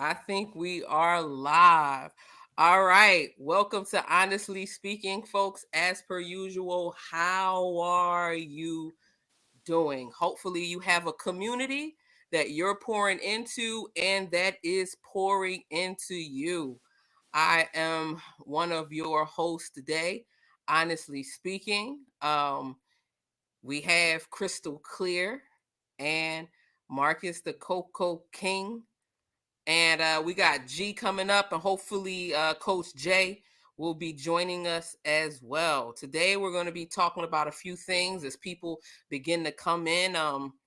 I think we are live. All right. Welcome to Honestly Speaking, folks. As per usual, how are you doing? Hopefully, you have a community that you're pouring into and that is pouring into you. I am one of your hosts today, Honestly Speaking. We have Crystal Clear and Marcus the Coco King. And we got G coming up, and hopefully Coach J will be joining us as well. Today, we're going to be talking about a few things as people begin to come in.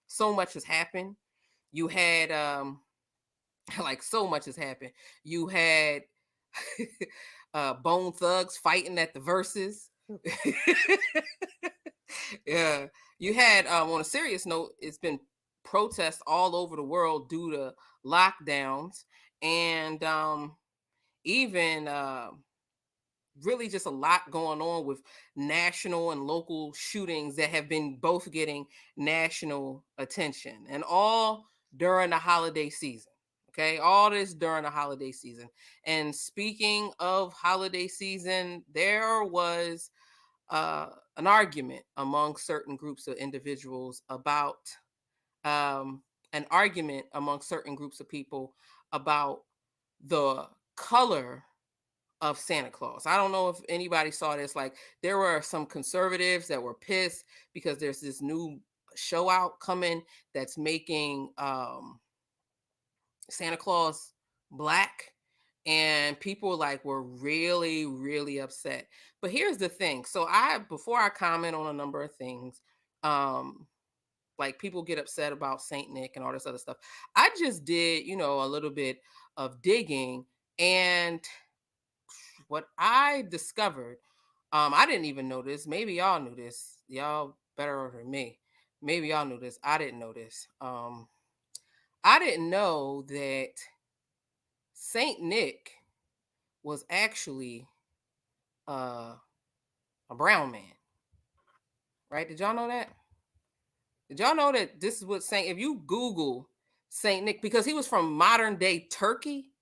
So much has happened. You had, like, so much has happened. You had Bone Thugs fighting at the Verses. Yeah. You had, on a serious note, it's been protests all over the world due to lockdowns and even really just a lot going on with national and local shootings that have been both getting national attention, and all during the holiday season. Okay, all this during the holiday season. And speaking of holiday season, there was an argument among certain groups of individuals about um, an argument among certain groups of people about the color of Santa Claus. I don't know if anybody saw this. Like, there were some conservatives that were pissed because there's this new show out coming that's making Santa Claus black, and people like were really, really upset. But here's the thing. So before I comment on a number of things, um like, people get upset about Saint Nick and all this other stuff. I just did, a little bit of digging, and what I discovered, I didn't even know this. Maybe y'all knew this. Y'all better than me. Maybe y'all knew this. I didn't know this. I didn't know that Saint Nick was actually uh, a brown man. Right? Did y'all know that? Did y'all know that this is what Saint? If you Google Saint Nick, because he was from modern day Turkey.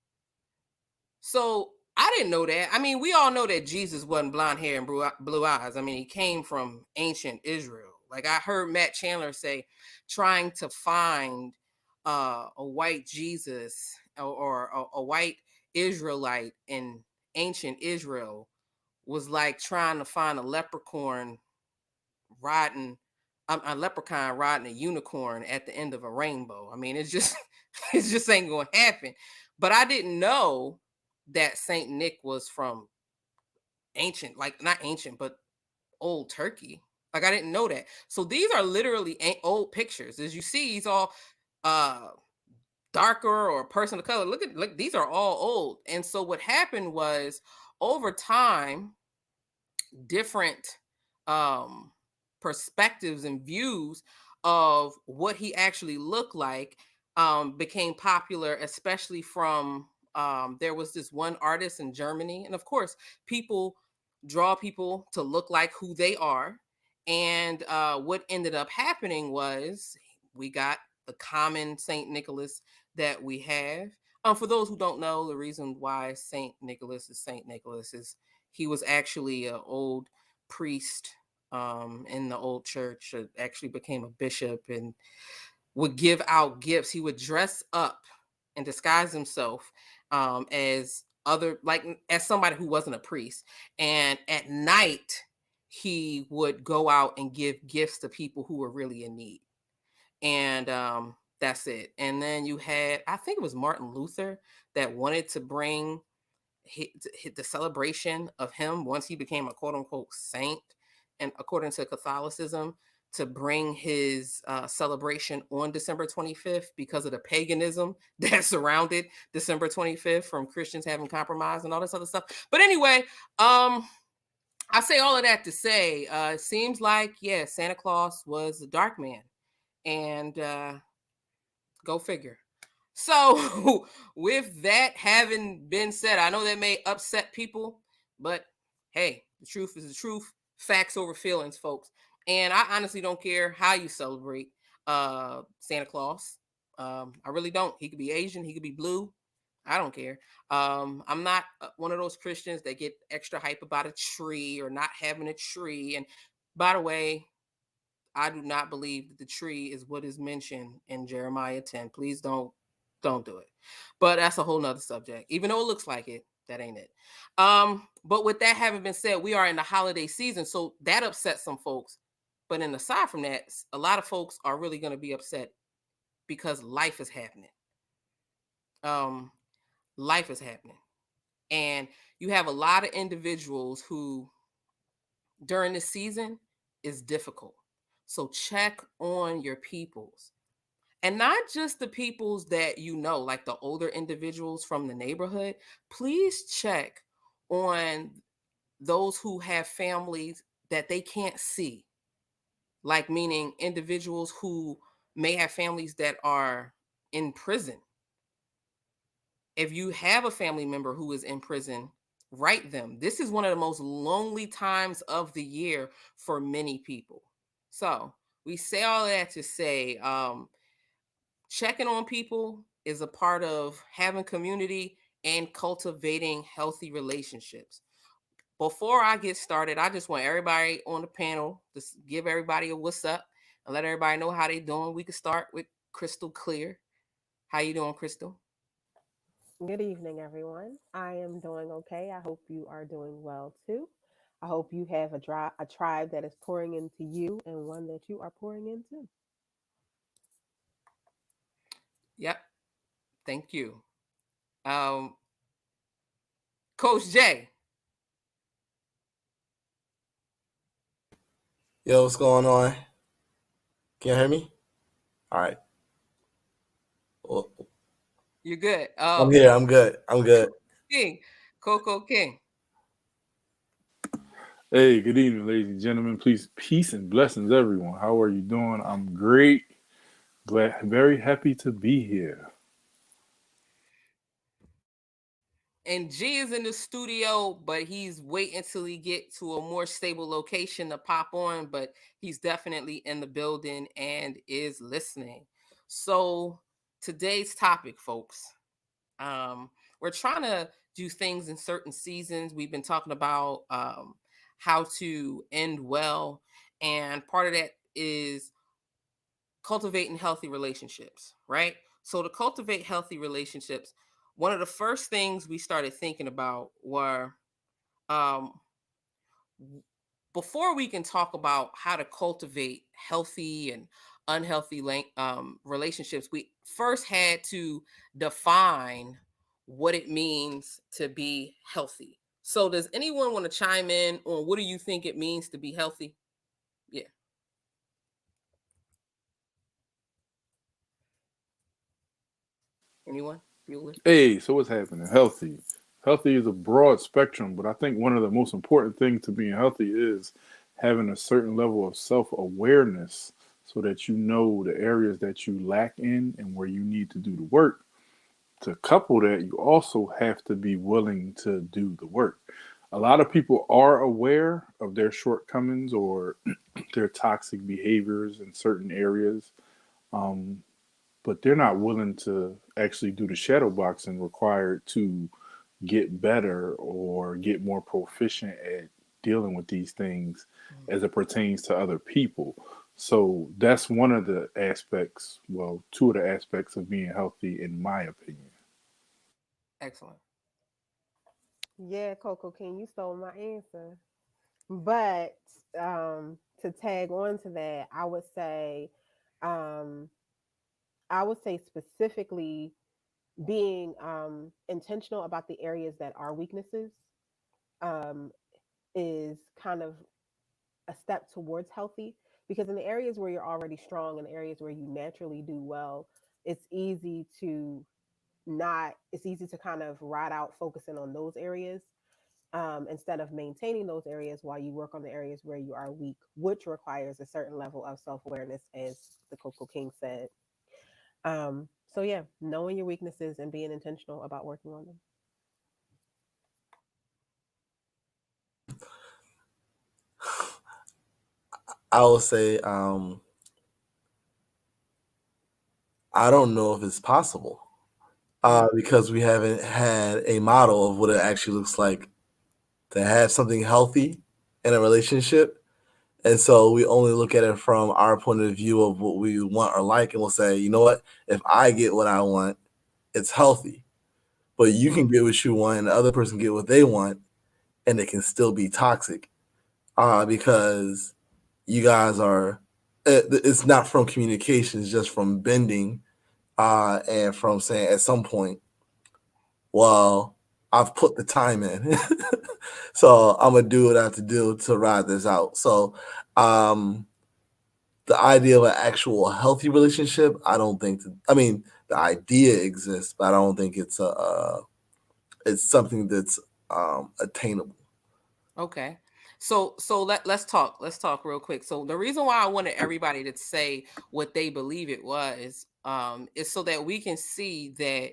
So I didn't know that. I mean, we all know that Jesus wasn't blonde hair and blue eyes. I mean, he came from ancient Israel. Like, I heard Matt Chandler say, trying to find a white Jesus or a white Israelite in ancient Israel was like trying to find a leprechaun riding a leprechaun riding a unicorn at the end of a rainbow. I mean, it's just it just ain't gonna happen. But I didn't know that Saint Nick was from ancient, like, not ancient, but old Turkey. Like, I didn't know that. So these are literally old pictures. As you see, he's all uh darker, or a person of color. Look, these are all old. And so what happened was, over time, different um perspectives and views of what he actually looked like became popular, especially from there was this one artist in Germany. And of course, people draw people to look like who they are. And what ended up happening was, we got the common Saint Nicholas that we have. For those who don't know, the reason why Saint Nicholas is he was actually an old priest in the old church. Actually became a bishop and would give out gifts. He would dress up and disguise himself as other, like, as somebody who wasn't a priest. And at night, he would go out and give gifts to people who were really in need. And that's it. And then you had, I think it was Martin Luther, that wanted to bring the celebration of him once he became a quote unquote saint, and according to Catholicism, to bring his celebration on December 25th because of the paganism that surrounded December 25th from Christians having compromised and all this other stuff. But anyway, I say all of that to say, it seems like, yeah, Santa Claus was a dark man. And go figure. So, with that having been said, I know that may upset people, but hey, the truth is the truth. Facts over feelings, folks. And I honestly don't care how you celebrate Santa Claus. I really don't. He could be Asian, he could be blue, I don't care. I'm not one of those Christians that get extra hype about a tree or not having a tree. And by the way, I do not believe that the tree is what is mentioned in Jeremiah 10. Please don't do it. But that's a whole nother subject. Even though it looks like it, that ain't it. But with that having been said, we are in the holiday season, so that upsets some folks. But then aside from that, a lot of folks are really going to be upset because life is happening. Um, Life is happening. And you have a lot of individuals who during this season is difficult. So check on your peoples. And not just the peoples that you know, like the older individuals from the neighborhood. Please check on those who have families that they can't see. Like meaning individuals who may have families that are in prison. If you have a family member who is in prison, write them. This is one of the most lonely times of the year for many people. So we say all that to say, checking on people is a part of having community and cultivating healthy relationships. Before I get started, I just want everybody on the panel to give everybody a what's up and let everybody know how they doing. We can start with Crystal Clear. How you doing, Crystal? Good evening, everyone. I am doing okay. I hope you are doing well too. I hope you have a tribe that is pouring into you and one that you are pouring into. Yep. Thank you. Um, Coach J. Yo, what's going on? Can you hear me? All right. Well, You're good. I'm here. I'm good. I'm good. King. Coco King. Hey, good evening, ladies and gentlemen. Please, peace and blessings, everyone. How are you doing? I'm great. Glad, very happy to be here. And G is in the studio, but he's waiting till he get to a more stable location to pop on. But he's definitely in the building and is listening. So today's topic, folks. We're trying to do things in certain seasons. We've been talking about how to end well, and part of that is cultivating healthy relationships, right? So to cultivate healthy relationships, one of the first things we started thinking about were um, before we can talk about how to cultivate healthy and unhealthy relationships, we first had to define what it means to be healthy. So does anyone want to chime in on what do you think it means to be healthy? Yeah. Anyone? Bueller? Hey, so what's happening? Healthy. Healthy is a broad spectrum, but I think one of the most important things to being healthy is having a certain level of self awareness so that you know the areas that you lack in and where you need to do the work. To couple that, you also have to be willing to do the work. A lot of people are aware of their shortcomings or their toxic behaviors in certain areas, um, but they're not willing to actually do the shadow boxing required to get better or get more proficient at dealing with these things as it pertains to other people. So that's one of the aspects, well, two of the aspects of being healthy, in my opinion. Excellent. Yeah, Coco King, you stole my answer. But to tag on to that, um, I would say specifically being intentional about the areas that are weaknesses um, is kind of a step towards healthy, because in the areas where you're already strong and areas where you naturally do well, it's easy to it's easy to kind of ride out focusing on those areas instead of maintaining those areas while you work on the areas where you are weak, which requires a certain level of self-awareness, as the Coco King said. So yeah, knowing your weaknesses and being intentional about working on them. I will say, I don't know if it's possible. because we haven't had a model of what it actually looks like to have something healthy in a relationship. And so we only look at it from our point of view of what we want or like, and we'll say, you know what, if I get what I want, it's healthy. But you can get what you want, and the other person get what they want, and it can still be toxic because you guys are. It's not from communication; it's just from bending and from saying at some point, well, I've put the time in, so I'm gonna do what I have to do to ride this out. So, the idea of an actual healthy relationship, I don't think. I mean, the idea exists, but I don't think it's it's something that's attainable. Okay. So let's talk. Let's talk real quick. So the reason why I wanted everybody to say what they believe it was is so that we can see that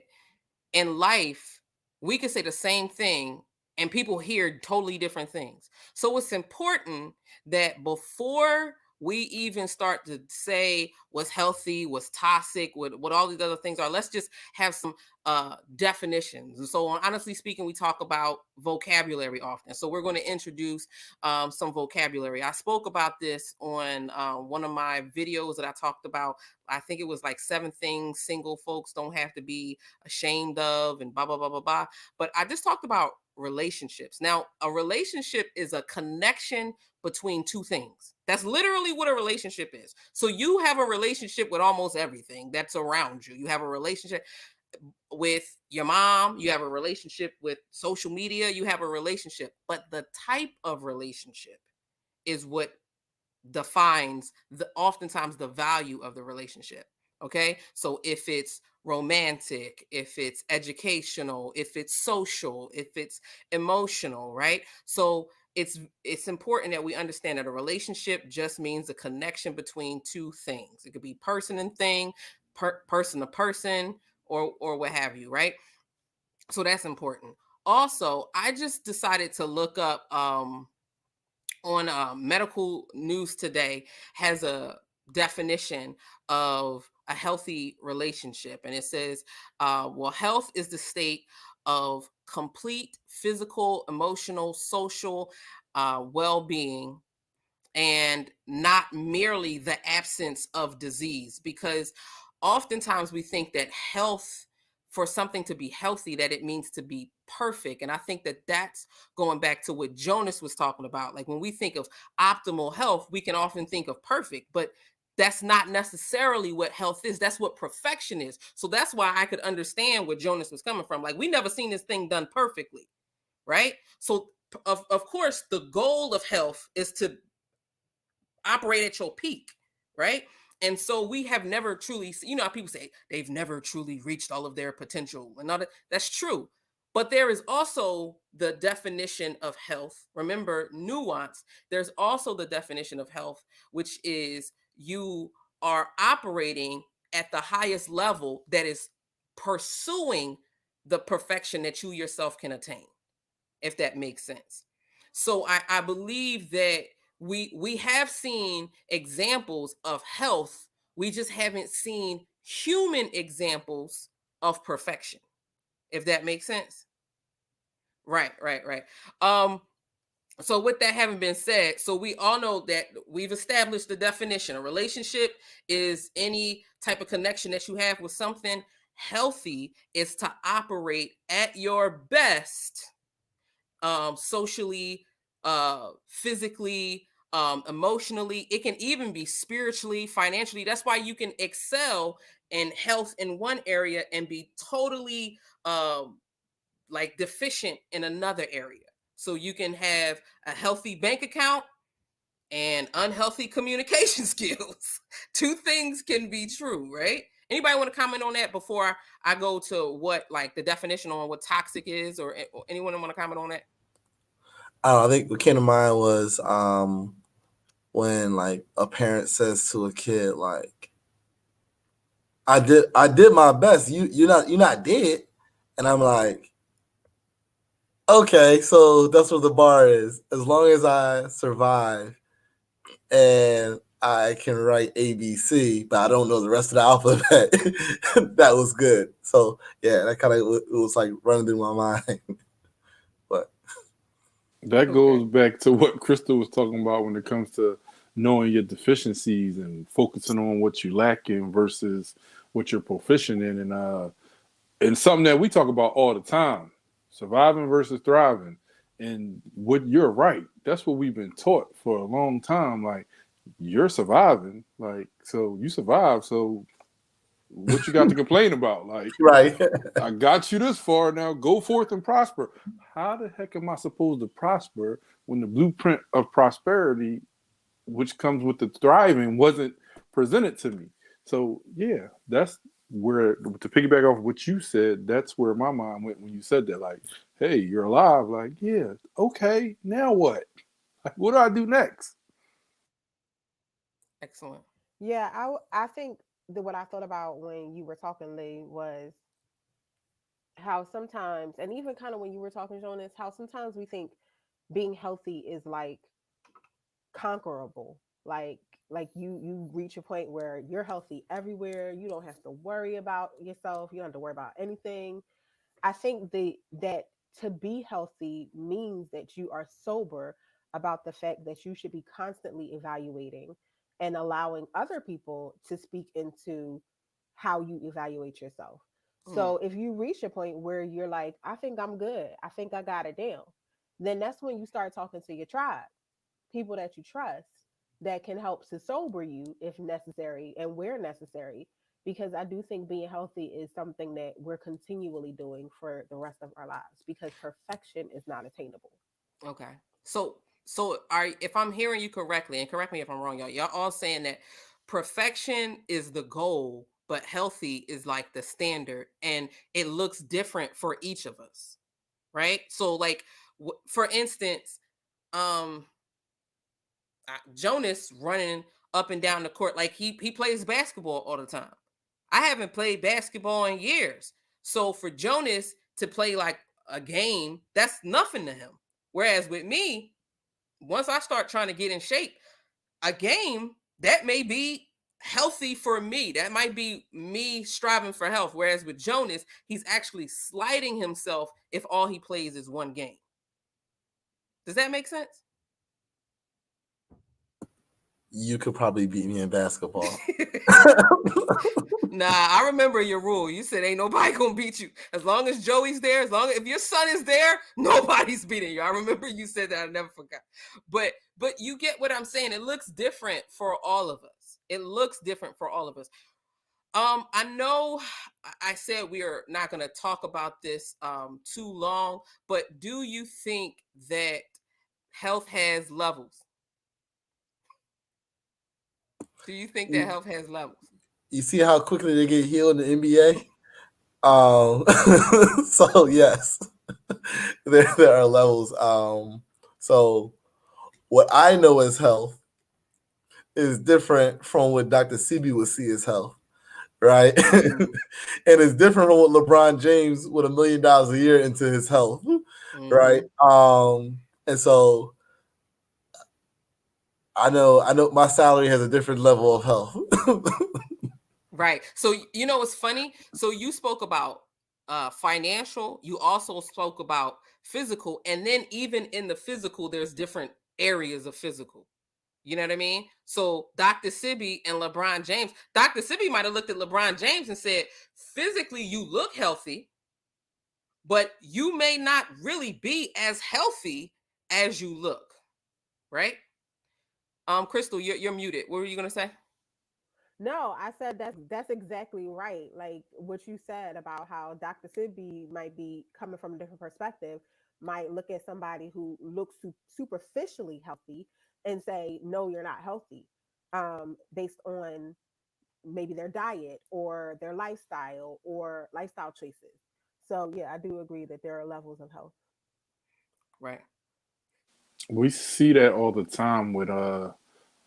in life, we can say the same thing and people hear totally different things. So it's important that before we even start to say what's healthy, what's toxic, what all these other things are, let's just have some definitions. And so on Honestly Speaking, we talk about vocabulary often. So we're going to introduce some vocabulary. I spoke about this on one of my videos that I talked about. I think it was like 7 things single folks don't have to be ashamed of and blah, blah, blah, blah, blah. But I just talked about relationships. Now, a relationship is a connection between two things. That's literally what a relationship is. So you have a relationship with almost everything that's around you. You have a relationship with your mom, you have a relationship with social media, you have a relationship. But the type of relationship is what defines oftentimes the value of the relationship. Okay, so if it's romantic, if it's educational, if it's social, if it's emotional, right? So it's important that we understand that a relationship just means a connection between two things. It could be person and thing, person to person, or what have you, right? So that's important. Also, I just decided to look up on medical news today has a definition of a healthy relationship, and it says well, health is the state of complete physical, emotional, social well-being, and not merely the absence of disease. Because oftentimes we think that health, for something to be healthy, that it means to be perfect. And I think that that's going back to what Jonas was talking about. Like when we think of optimal health, we can often think of perfect, but that's not necessarily what health is. That's what perfection is. So that's why I could understand where Jonas was coming from. Like we never seen this thing done perfectly, right? So of course the goal of health is to operate at your peak, right? And so we have never truly, you know, how people say they've never truly reached all of their potential, and all that. That's true. But there is also the definition of health. Remember, nuance. There's also the definition of health, which is you are operating at the highest level that is pursuing the perfection that you yourself can attain, if that makes sense. So I believe that we have seen examples of health. We just haven't seen human examples of perfection, if that makes sense. Right, right, right. Um, so with that having been said, so we all know that we've established the definition. A relationship is any type of connection that you have with something. Healthy is to operate at your best, socially, physically, emotionally. It can even be spiritually, financially. That's why you can excel in health in one area and be totally like deficient in another area. So you can have a healthy bank account and unhealthy communication skills. Two things can be true, right? Anybody want to comment on that before I go to what, like, the definition on what toxic is, or anyone want to comment on that? I think what came to mind was when like a parent says to a kid like, I did my best. You're not dead." And I'm like, "Okay, so that's what the bar is. As long as I survive and I can write ABC, but I don't know the rest of the alphabet. That was good. So yeah, that kind of it was like running through my mind. But That Okay. goes back to what Crystal was talking about when it comes to knowing your deficiencies and focusing on what you lack in versus what you're proficient in. And something that we talk about all the time, surviving versus thriving. And what you're right. That's what we've been taught for a long time. Like, you're surviving. Like, so you survive. So what you got to complain about? Like, right. I got you this far, now go forth and prosper. How the heck am I supposed to prosper when the blueprint of prosperity, which comes with the thriving, wasn't presented to me? So yeah, that's where, to piggyback off what you said, that's where my mind went when you said that. Like, hey, you're alive. Like, yeah, okay, now what? Like, what do I do next? Excellent. Yeah, I think that what I thought about when you were talking, Lee, was how sometimes, and even kind of when you were talking, Jonas, how sometimes we think being healthy is like conquerable. Like you reach a point where you're healthy everywhere. You don't have to worry about yourself. You don't have to worry about anything. I think that to be healthy means that you are sober about the fact that you should be constantly evaluating and allowing other people to speak into how you evaluate yourself. Mm. So if you reach a point where you're like, I think I'm good, I think I got it down, then that's when you start talking to your tribe, people that you trust that can help to sober you if necessary and where necessary. Because I do think being healthy is something that we're continually doing for the rest of our lives because perfection is not attainable. Okay. So are if I'm hearing you correctly, and correct me if I'm wrong, y'all all saying that perfection is the goal, but healthy is like the standard, and it looks different for each of us, right? So like for instance, um Jonas running up and down the court like he plays basketball all the time. I haven't played basketball in years. So for Jonas to play like a game, that's nothing to him. Whereas with me, once I start trying to get in shape, a game that may be healthy for me. That might be me striving for health. Whereas with Jonas, he's actually sliding himself if all he plays is one game. Does that make sense? You could probably beat me in basketball. Nah, I remember your rule. You said ain't nobody gonna beat you as long as Joey's there. As long as if your son is there, nobody's beating you. I remember you said that. I never forgot. But you get what I'm saying. It looks different for all of us. It looks different for all of us. I know I said we are not gonna talk about this too long, but do you think that health has levels? Do you think that You, health has levels? you see how quickly they get healed in the NBA? So yes, there are levels. So what I know as health is different from what Dr. CB would see as health, right? Mm-hmm. And it's different from what LeBron James with $1 million a year into his health, right? Mm-hmm. And so I know my salary has a different level of health. Right. So you know what's funny? So you spoke about financial, you also spoke about physical, and then even in the physical, there's different areas of physical. You know what I mean? So Dr. Sibby and LeBron James, Dr. Sibby might have looked at LeBron James and said, physically, you look healthy, but you may not really be as healthy as you look. Right? Crystal, you're muted. What were you gonna say? No, I said that's exactly right. Like what you said about how Dr. Sibby might be coming from a different perspective, might look at somebody who looks superficially healthy and say, "No, you're not healthy," based on maybe their diet or their lifestyle choices. So yeah, I do agree that there are levels of health. Right. We see that all the time with the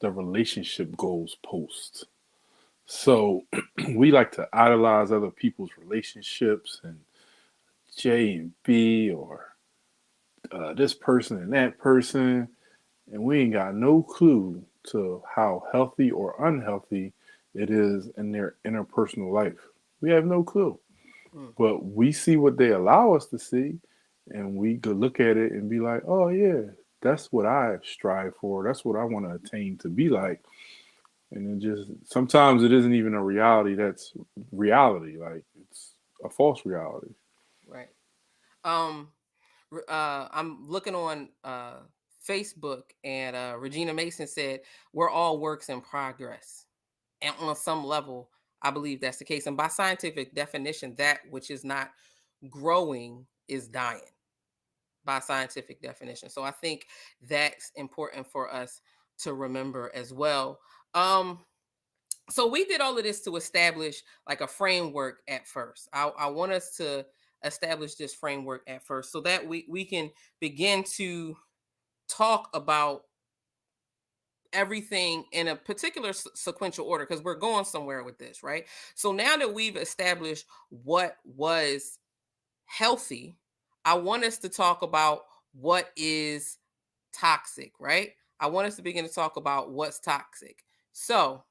relationship goals post. So we like to idolize other people's relationships and J and B or this person and that person, and we ain't got no clue to how healthy or unhealthy it is in their interpersonal life. We have no clue. Mm. But we see what they allow us to see, and we could look at it and be like, oh, yeah, that's what I strive for. That's what I want to attain to be like. And it just, sometimes it isn't even a reality that's reality. Like, it's a false reality. Right. Um, I'm looking on Facebook, and Regina Mason said we're all works in progress, and on some level, I believe that's the case. And by scientific definition, that which is not growing is dying. By scientific definition, so I think that's important for us to remember as well. So we did all of this to establish like a framework at first. I want us to establish this framework at first so that we can begin to talk about everything in a particular sequential order, because we're going somewhere with this, right? So now that we've established what was healthy, I want us to talk about what is toxic, right? I want us to begin to talk about what's toxic. So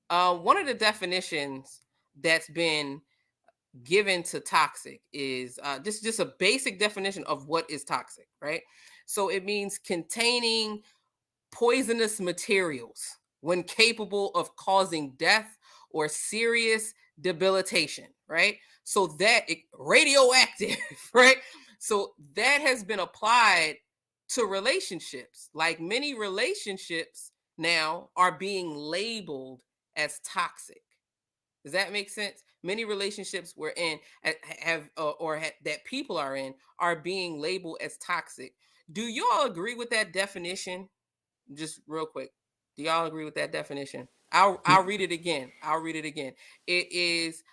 one of the definitions that's been given to toxic is just a basic definition of what is toxic, right? So it means containing poisonous materials when capable of causing death or serious debilitation, right? So that radioactive, right? So that has been applied to relationships. Like many relationships now are being labeled as toxic. Does that make sense? Many relationships we're in that people are in are being labeled as toxic. Do you all agree with that definition? Just real quick, do y'all agree with that definition? I'll read it again. It is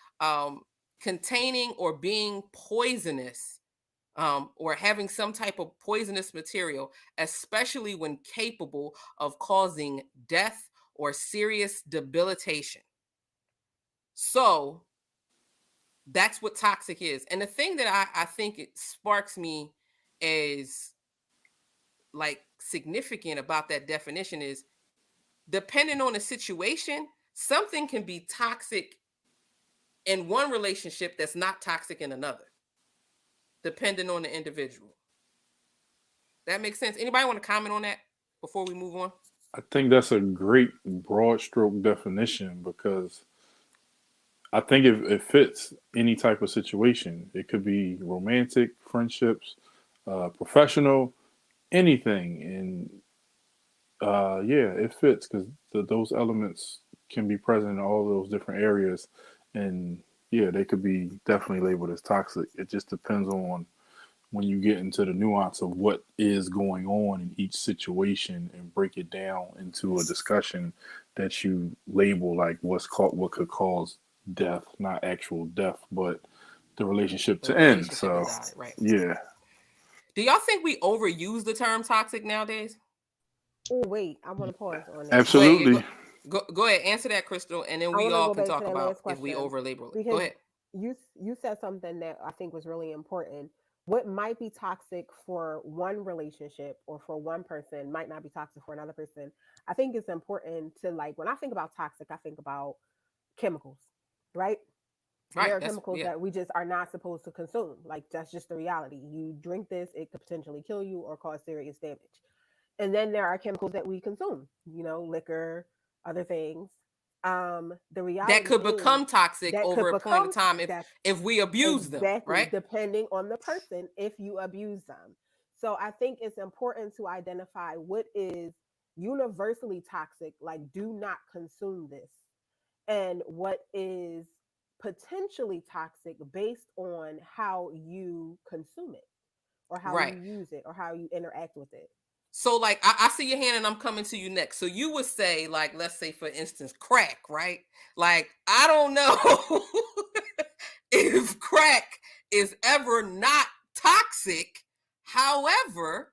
containing or being poisonous, or having some type of poisonous material, especially when capable of causing death or serious debilitation. So that's what toxic is. And the thing that I think it sparks me as like significant about that definition is, depending on the situation, something can be toxic in one relationship that's not toxic in another, depending on the individual. That makes sense. Anybody want to comment on that before we move on? I think that's a great broad stroke definition because I think it fits any type of situation. It could be romantic, friendships, professional, anything. And yeah, it fits because those elements can be present in all those different areas. And yeah, they could be definitely labeled as toxic. It just depends on when you get into the nuance of what is going on in each situation and break it down into a discussion that you label like what could cause death, not actual death, but the relationship The to end. relationship So to die, right? yeah. Do y'all think we overuse the term toxic nowadays? Oh, wait, I want to pause on that. Go ahead. Absolutely. Go ahead. Answer that, Crystal, and then I we want to all go can back to talk that about last if we question over label it. Go because ahead. you said something that I think was really important. What might be toxic for one relationship or for one person might not be toxic for another person. I think it's important to, like, when I think about toxic, I think about chemicals, right? Right. There are That's, chemicals yeah. that we just are not supposed to consume. Like, that's just the reality. You drink this, it could potentially kill you or cause serious damage. And then there are chemicals that we consume, liquor, other things. The That reality could is become toxic that over could a point of become time that's if we abuse them, exactly right? depending on the person if you abuse them. So I think it's important to identify what is universally toxic, like do not consume this, and what is potentially toxic based on how you consume it or how you Right. use it or how you interact with it. So like I see your hand and I'm coming to you next. So you would say, like, let's say for instance, crack, right? Like, I don't know if crack is ever not toxic. However,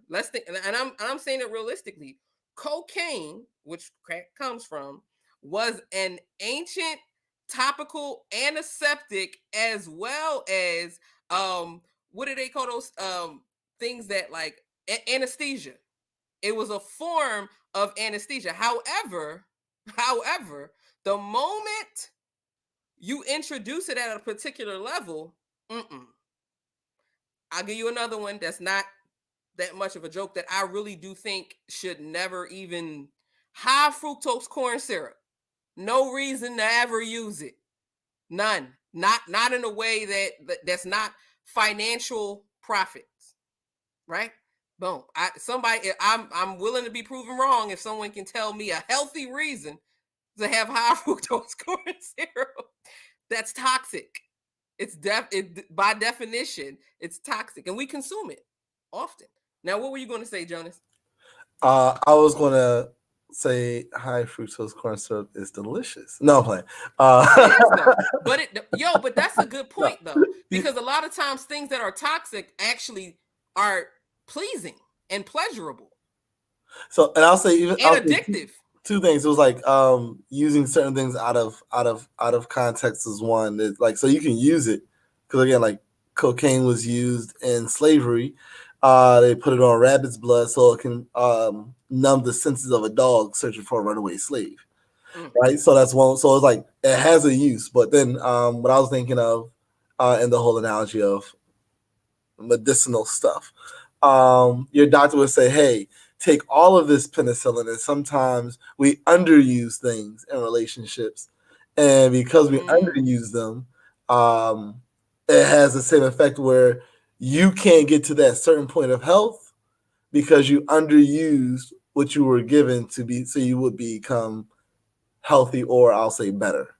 let's think, and I'm saying it realistically. Cocaine, which crack comes from, was an ancient topical antiseptic, as well as what do they call those things that like anesthesia? It was a form of anesthesia. However, the moment you introduce it at a particular level, I'll give you another one that's not that much of a joke that I really do think should never even high fructose corn syrup. No reason to ever use it. None. Not in a way that's not financial profits. Right? Boom. I'm willing to be proven wrong if someone can tell me a healthy reason to have high fructose corn syrup. That's toxic. By definition, it's toxic, and we consume it often. Now, what were you going to say, Jonas? I was gonna say high fructose corn syrup is delicious. No, I'm playing. It is though, but that's a good No. point though, because a lot of times things that are toxic actually are pleasing and pleasurable. So, and I'll say even and addictive. Two things. It was like using certain things out of context is one. It's like, so you can use it because again, like cocaine was used in slavery. They put it on rabbit's blood so it can numb the senses of a dog searching for a runaway slave. Right. So that's one. So it's like it has a use. But then what I was thinking of in the whole analogy of medicinal stuff, your doctor would say, hey, take all of this penicillin, and sometimes we underuse things in relationships, and because we underuse them, it has the same effect where you can't get to that certain point of health because you underused what you were given to be, so you would become healthy, or I'll say better.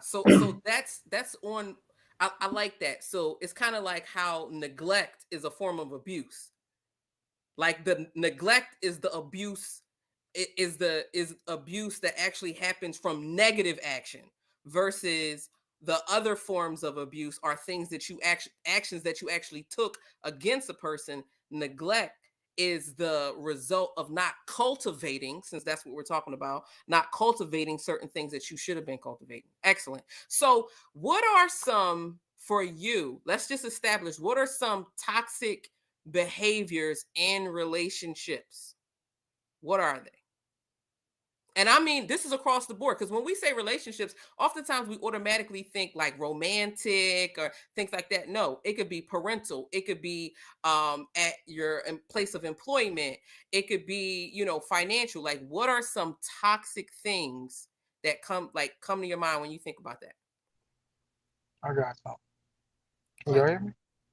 So that's on. I like that. So it's kind of like how neglect is a form of abuse. Like the neglect is the abuse, is abuse that actually happens from negative action, versus the other forms of abuse are things that actions that you actually took against a person. Neglect is the result of not cultivating, since that's what we're talking about, not cultivating certain things that you should have been cultivating. Excellent. So what are some, for you, let's just establish, what are some toxic behaviors in relationships? What are they? And I mean, this is across the board, because when we say relationships, oftentimes we automatically think like romantic or things like that. No, it could be parental. It could be at your place of employment. It could be, financial. Like, what are some toxic things that come to your mind when you think about that? I got some. Go Can you ahead. hear me?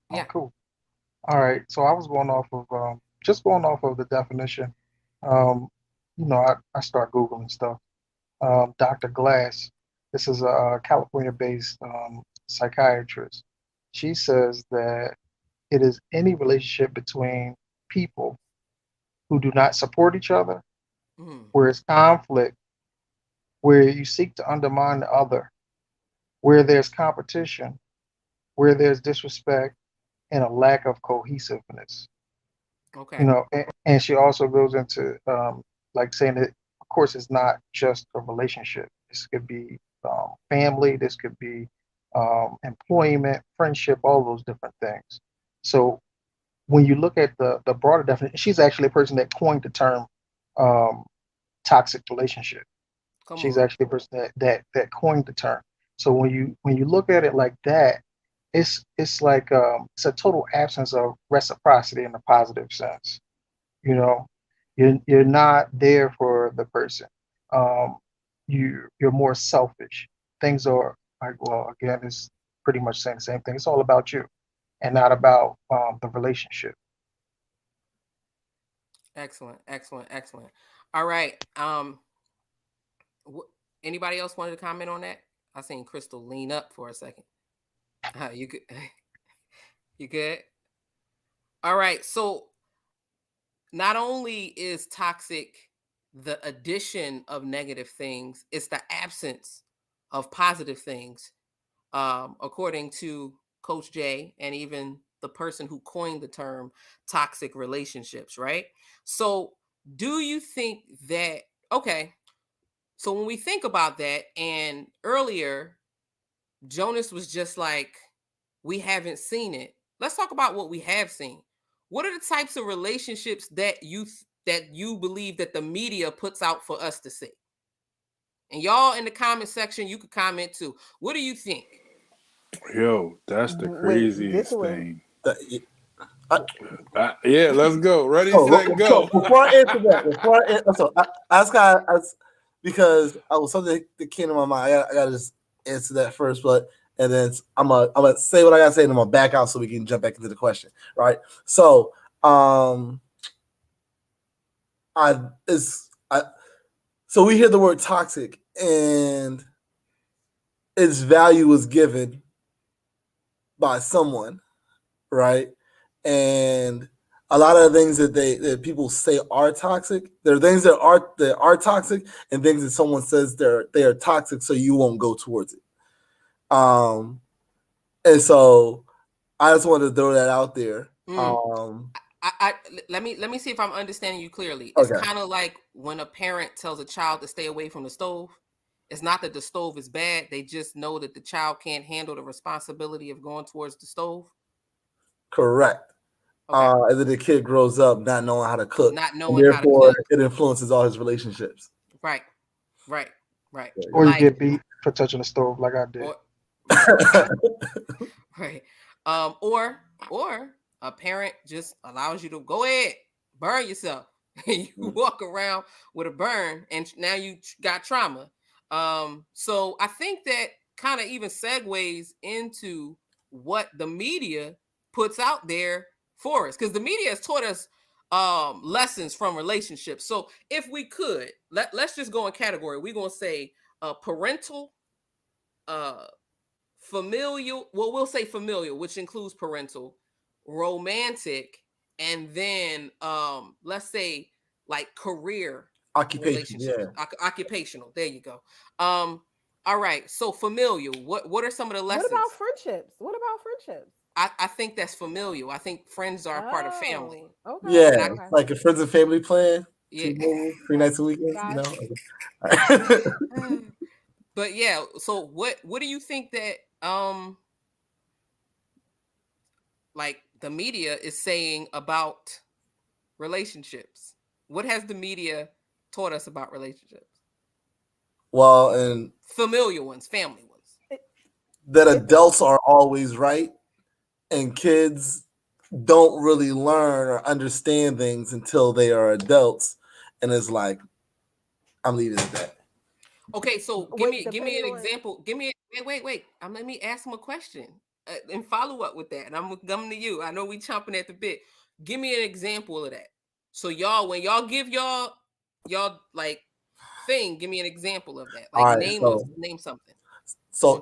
Oh, Yeah. cool. All right. So I was going off of just going off of the definition. Um, I start Googling stuff. Dr. Glass, this is a California-based psychiatrist. She says that it is any relationship between people who do not support each other, where it's conflict, where you seek to undermine the other, where there's competition, where there's disrespect, and a lack of cohesiveness. Okay. And she also goes into like saying that, of course, it's not just a relationship. This could be family, this could be employment, friendship, all those different things. So when you look at the broader definition, she's actually a person that coined the term um, toxic relationship. She's actually a person that coined the term. So when you look at it like that, it's like it's a total absence of reciprocity in a positive sense. You know, you're not there for the person. Um, you're more selfish. Things are like, well, again, it's pretty much saying the same thing. It's all about you and not about the relationship. Excellent. All right. Anybody else wanted to comment on that? I seen Crystal lean up for a second. You good? You good? All right. So not only is toxic the addition of negative things, it's the absence of positive things. According to Coach J and even the person who coined the term toxic relationships, right? So do you think that, okay, so when we think about that, and earlier Jonas was just like, we haven't seen it. Let's talk about what we have seen. What are the types of relationships that that you believe that the media puts out for us to see? And y'all in the comment section, you could comment too. What do you think? Yo, that's the Wait, this craziest one. thing. I, Yeah, let's go. Ready, so, set, go. before I answer that, I just got because I was something that came to my mind. I gotta just answer that first, but and then I'm gonna say what I gotta say, and I'm gonna back out so we can jump back into the question. Right. So so we hear the word toxic, and its value was given by someone, right? And a lot of the things that people say are toxic, there are things that are toxic, and things that someone says they are toxic, so you won't go towards it. And so I just wanted to throw that out there. Let me see if I'm understanding you clearly. It's Okay. kind of like when a parent tells a child to stay away from the stove. It's not that the stove is bad. They just know that the child can't handle the responsibility of going towards the stove. Correct. Okay. And then the kid grows up not knowing how to cook, Not and knowing how to therefore cook. it influences all his relationships. Right. Or you Like, get beat for touching the stove like I did. or right. Or a parent just allows you to go ahead, burn yourself. And you walk around with a burn, and now you got trauma. So I think that kind of even segues into what the media puts out there for us, because the media has taught us lessons from relationships. So if we could, let's just go in category. We're gonna say parental, familial, well, we'll say familial, which includes parental, romantic, and then let's say like career Occupation, relationships. yeah. Occupational, there you go. All right, so familial, what are some of the What lessons? about friendships? What about friendships? I think that's familial. I think friends are a part of family. Okay. Yeah, Okay. like a friends and family plan, Yeah. three nights a weekend, Got But yeah, so what do you think that like the media is saying about relationships? What has the media taught us about relationships? Well, and Familiar ones, family ones. that adults are always right, and kids don't really learn or understand things until they are adults, and it's like, I'm leaving it at that. Okay, so give me an example. Give me wait. Let me ask him a question and follow up with that. And I'm coming to you. I know we chomping at the bit. Give me an example of that. So y'all, when y'all give y'all like thing, give me an example of that. Like All right, name something. so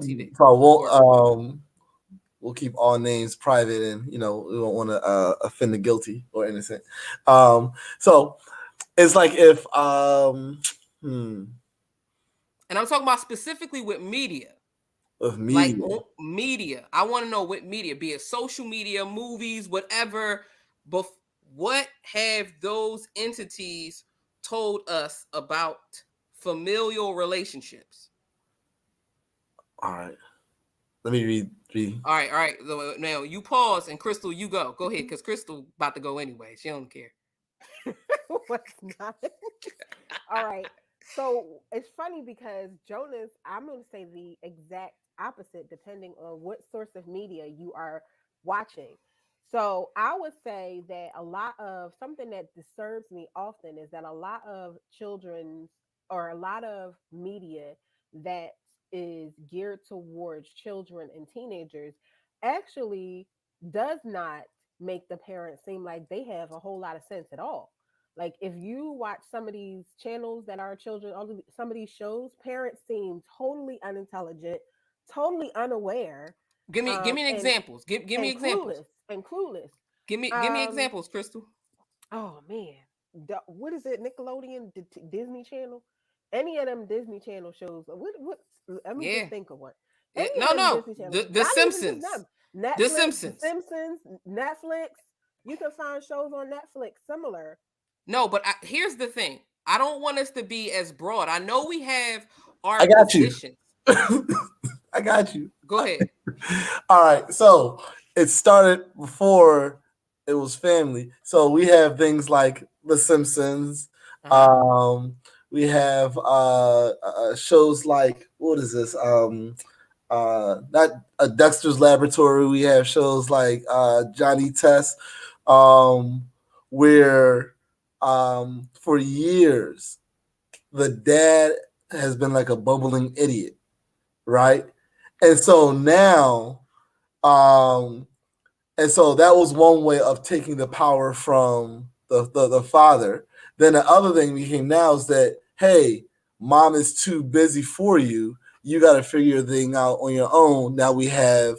we'll keep all names private, and we don't want to offend the guilty or innocent. So it's like if and I'm talking about specifically with media. With media. Like media. I want to know what media, be it social media, movies, whatever. But what have those entities told us about familial relationships? All right. Let me read. All right. Now you pause, and Crystal, you go. Go ahead, because Crystal about to go anyway. She don't care. What's not? All right. So it's funny because Jonas, I'm going to say the exact opposite depending on what source of media you are watching. So I would say that a lot of something that disturbs me often is that a lot of children's or a lot of media that is geared towards children and teenagers actually does not make the parents seem like they have a whole lot of sense at all. Like if you watch some of these channels that are children, some of these shows, parents seem totally unintelligent, totally unaware. Give me examples. Give me examples. Clueless. Give me examples, Crystal. Oh man, what is it? Nickelodeon, Disney Channel, any of them Disney Channel shows? What? Let me just think of one. Any of them Disney channels? The Not Simpsons. even just them. Netflix, The Simpsons. The Simpsons, Netflix. You can find shows on Netflix similar. No, but here's the thing. I don't want us to be as broad. I know we have our I got positions. I got you. Go ahead. All right. So it started before It was family. So we have things like The Simpsons. Uh-huh. Um, we have shows like what is this? Not a Dexter's Laboratory. We have shows like Johnny Test, um, where for years the dad has been like a bumbling idiot, right? And so now, um, and so that was one way of taking the power from the father. Then the other thing became now is that, hey, mom is too busy for you. You got to figure your thing out on your own. Now we have,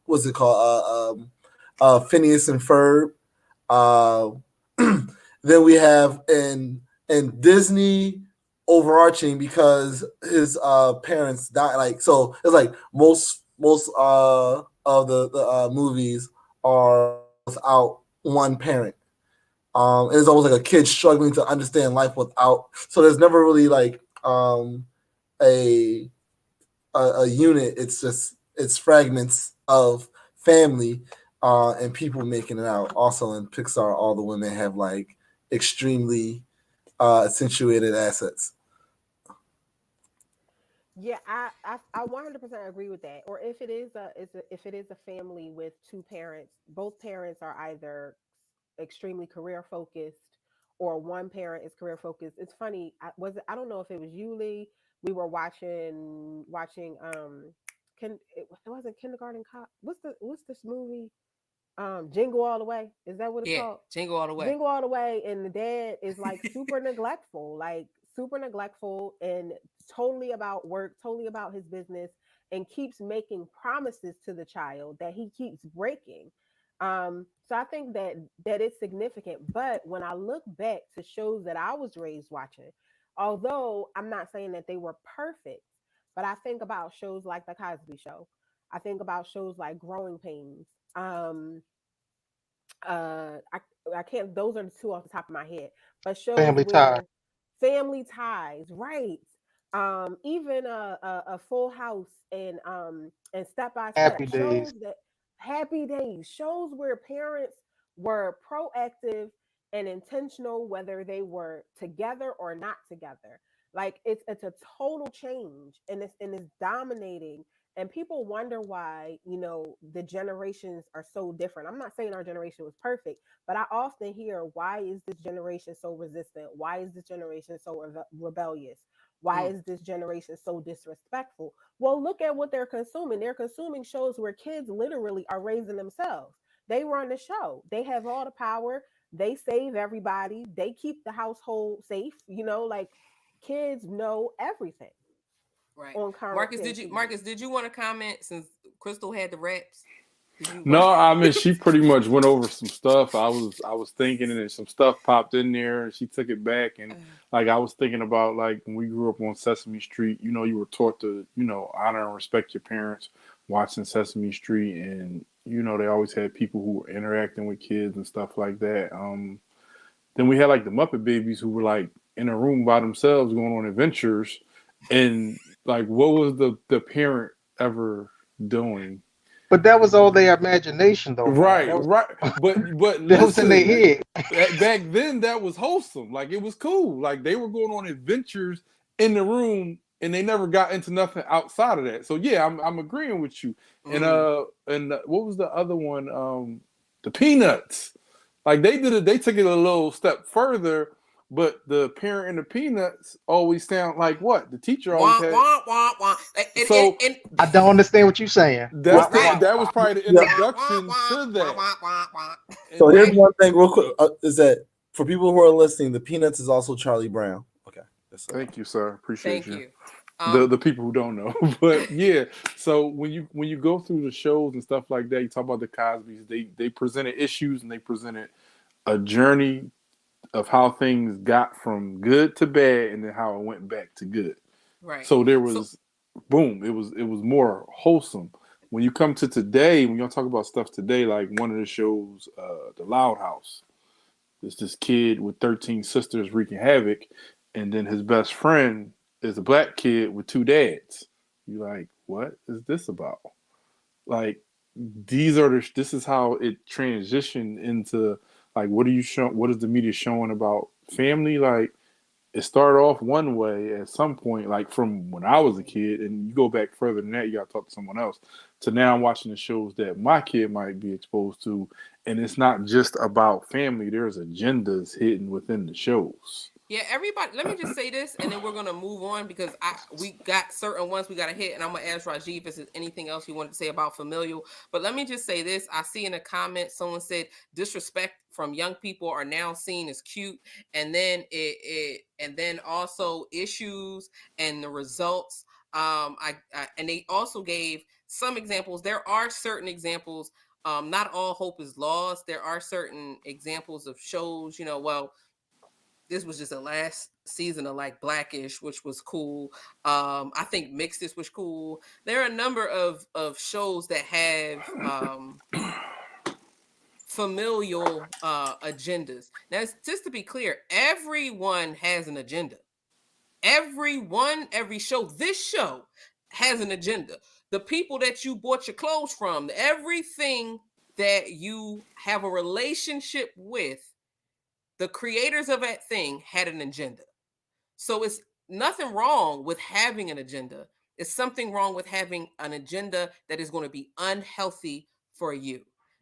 what's it called? Phineas and Ferb. Uh, then we have in Disney overarching because his parents died. Like so, it's like most of the movies are without one parent. And it's almost like a kid struggling to understand life without. So there's never really like a, a unit. It's just it's fragments of family and people making it out. Also in Pixar, all the women have like extremely accentuated assets. Yeah, I 100% agree with that. Or if it is if it is a family with two parents, both parents are either extremely career focused or one parent is career focused. It's funny. I don't know if it was you, Lee. We were watching it wasn't Kindergarten Cop. What's this movie? Jingle All the Way. Is that what it's Yeah, called? Jingle All the Way. Jingle All the Way, and the dad is like super neglectful, and totally about work, totally about his business, and keeps making promises to the child that he keeps breaking. So I think that is significant. But when I look back to shows that I was raised watching, although I'm not saying that they were perfect, but I think about shows like The Cosby Show. I think about shows like Growing Pains. Um, I can't. Those are the two off the top of my head. But shows Family Tie, where family ties, right? Even a Full House and Step by Step Happy Days. shows that Happy Days shows where parents were proactive and intentional, whether they were together or not together. Like it's a total change, and it's dominating, and people wonder why the generations are so different. I'm not saying our generation was perfect, but I often hear, why is this generation so resistant? Why is this generation so rebellious? Why Mm, is this generation so disrespectful? Well, look at what they're consuming. They're consuming shows where kids literally are raising themselves. They run the show, they have all the power, they save everybody, they keep the household safe, like kids know everything right. on current gen TV. Marcus, did you want to comment since Crystal had the raps? Did you want No, I mean she pretty much went over some stuff. I was thinking, and then some stuff popped in there, and she took it back. And like I was thinking about like when we grew up on Sesame Street. You were taught to honor and respect your parents watching Sesame Street, and they always had people who were interacting with kids and stuff like that. Then we had like the Muppet Babies who were like in a room by themselves going on adventures, and like what was the parent ever doing? But that was all their imagination, though, man. Right, right. But That was in their listen, head. back then that was wholesome. Like it was cool. Like they were going on adventures in the room and they never got into nothing outside of that. So yeah, I'm agreeing with you. And Mm, what was the other one? The Peanuts. Like they took it a little step further, but the parent and the Peanuts always sound like what? The teacher always wah had. wah wah wah. So I don't understand what you're saying. that's What? right. that was probably the Yeah. Wah wah introduction wah to wah that. wah wah wah. So And here's Right. one thing, real quick, is that for people who are listening, the Peanuts is also Charlie Brown. Okay, thank you, sir. Appreciate Thank you. you. The people who don't know, but yeah. So when you go through the shows and stuff like that, you talk about the Cosbys. They presented issues and they presented a journey of how things got from good to bad and then how it went back to good. Right. So there So was boom. It was more wholesome. When you come to today, when y'all talk about stuff today, like one of the shows, The Loud House. It's this kid with 13 sisters wreaking havoc, and then his best friend is a black kid with two dads. You're like, what is this about? Like, this is how it transitioned into like what are you showing? What is the media showing about family? Like it started off one way at some point, like from when I was a kid, and you go back further than that, you got to talk to someone else. To now, I'm watching the shows that my kid might be exposed to, and it's not just about family. There's agendas hidden within the shows. Yeah, everybody. Let me just say this, and then we're gonna move on because we got certain ones we gotta hit, and I'm gonna ask Rajiv if there's anything else you wanted to say about familial. But let me just say this: I see in a comment someone said disrespect from young people are now seen as cute, and then and then also issues and the results. And they also gave some examples. There are certain examples. Not all hope is lost. There are certain examples of shows. Well, this was just the last season of like Blackish, which was cool. I think Mixed was cool. There are a number of shows that have familial agendas. Now, just to be clear, everyone has an agenda. Every show, this show has an agenda. The people that you bought your clothes from, everything that you have a relationship with, the creators of that thing had an agenda. So it's nothing wrong with having an agenda. It's something wrong with having an agenda that is going to be unhealthy for you.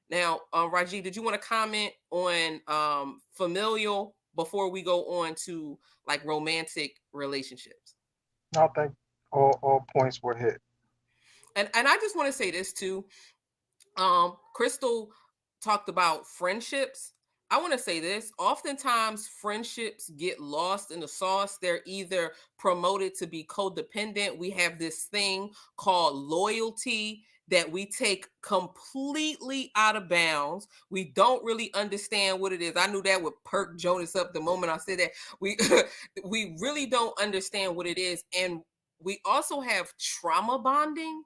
Now, Raji, did you want to comment on familial before we go on to like romantic relationships? I think all points were hit. And I just want to say this too. Crystal talked about friendships. I want to say this. Oftentimes, friendships get lost in the sauce. They're either promoted to be codependent. We have this thing called loyalty that we take completely out of bounds. We don't really understand what it is. I knew that would perk Jonas up the moment I said that. We we really don't understand what it is. And we also have trauma bonding,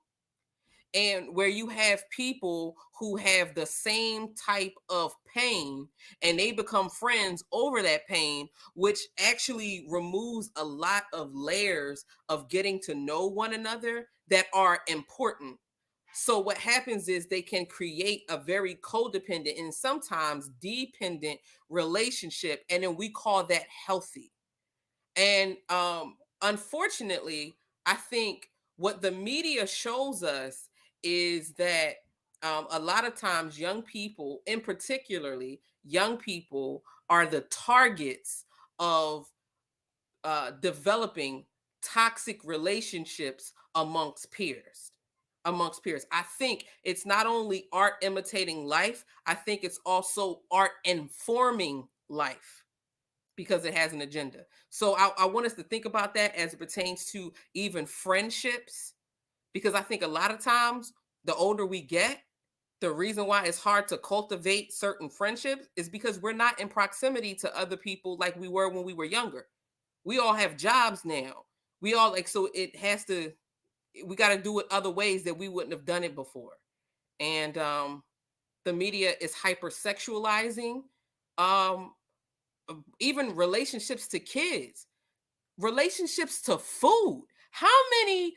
and where you have people who have the same type of pain and they become friends over that pain, which actually removes a lot of layers of getting to know one another that are important. So what happens is they can create a very codependent and sometimes dependent relationship, and then we call that healthy. And unfortunately, I think what the media shows us is that a lot of times young people, in particularly young people, are the targets of developing toxic relationships amongst peers. Amongst peers, I think it's not only art imitating life, I think it's also art informing life because it has an agenda. So I want us to think about that as it pertains to even friendships, because I think a lot of times the older we get, the reason why it's hard to cultivate certain friendships is because we're not in proximity to other people like we were when we were younger. We all have jobs now. We all so it has to, we got to do it other ways that we wouldn't have done it before. And the media is hypersexualizing um even relationships to kids, relationships to food. How many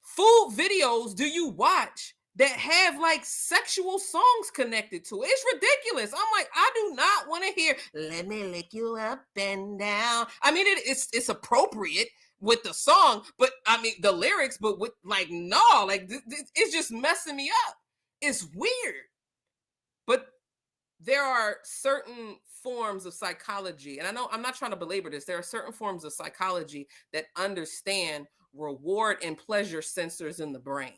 food videos do you watch that have like sexual songs connected to it? It's ridiculous. I'm like, I do not want to hear "Let me lick you up and down." I mean, it's appropriate with the song, but I mean the lyrics, but with like no, like it's just messing me up. It's weird, but there are certain forms of psychology, and I know I'm not trying to belabor this. There are certain forms of psychology that understand reward and pleasure sensors in the brain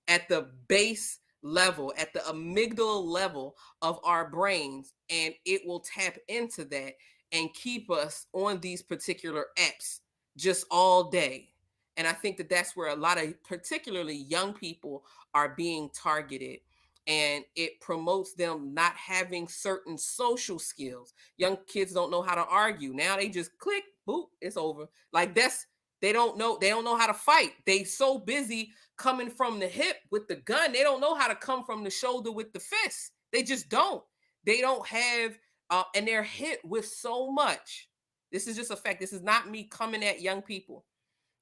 at the base level, at the amygdala level of our brains, and it will tap into that and keep us on these particular apps just all day. And I think that that's where a lot of particularly young people are being targeted, and it promotes them not having certain social skills. Young kids don't know how to argue. Now they just click, boop, it's over. Like that's, they don't know how to fight. They so busy coming from the hip with the gun. They don't know how to come from the shoulder with the fist. They just don't. They don't have and they're hit with so much. This is just a fact. This is not me coming at young people.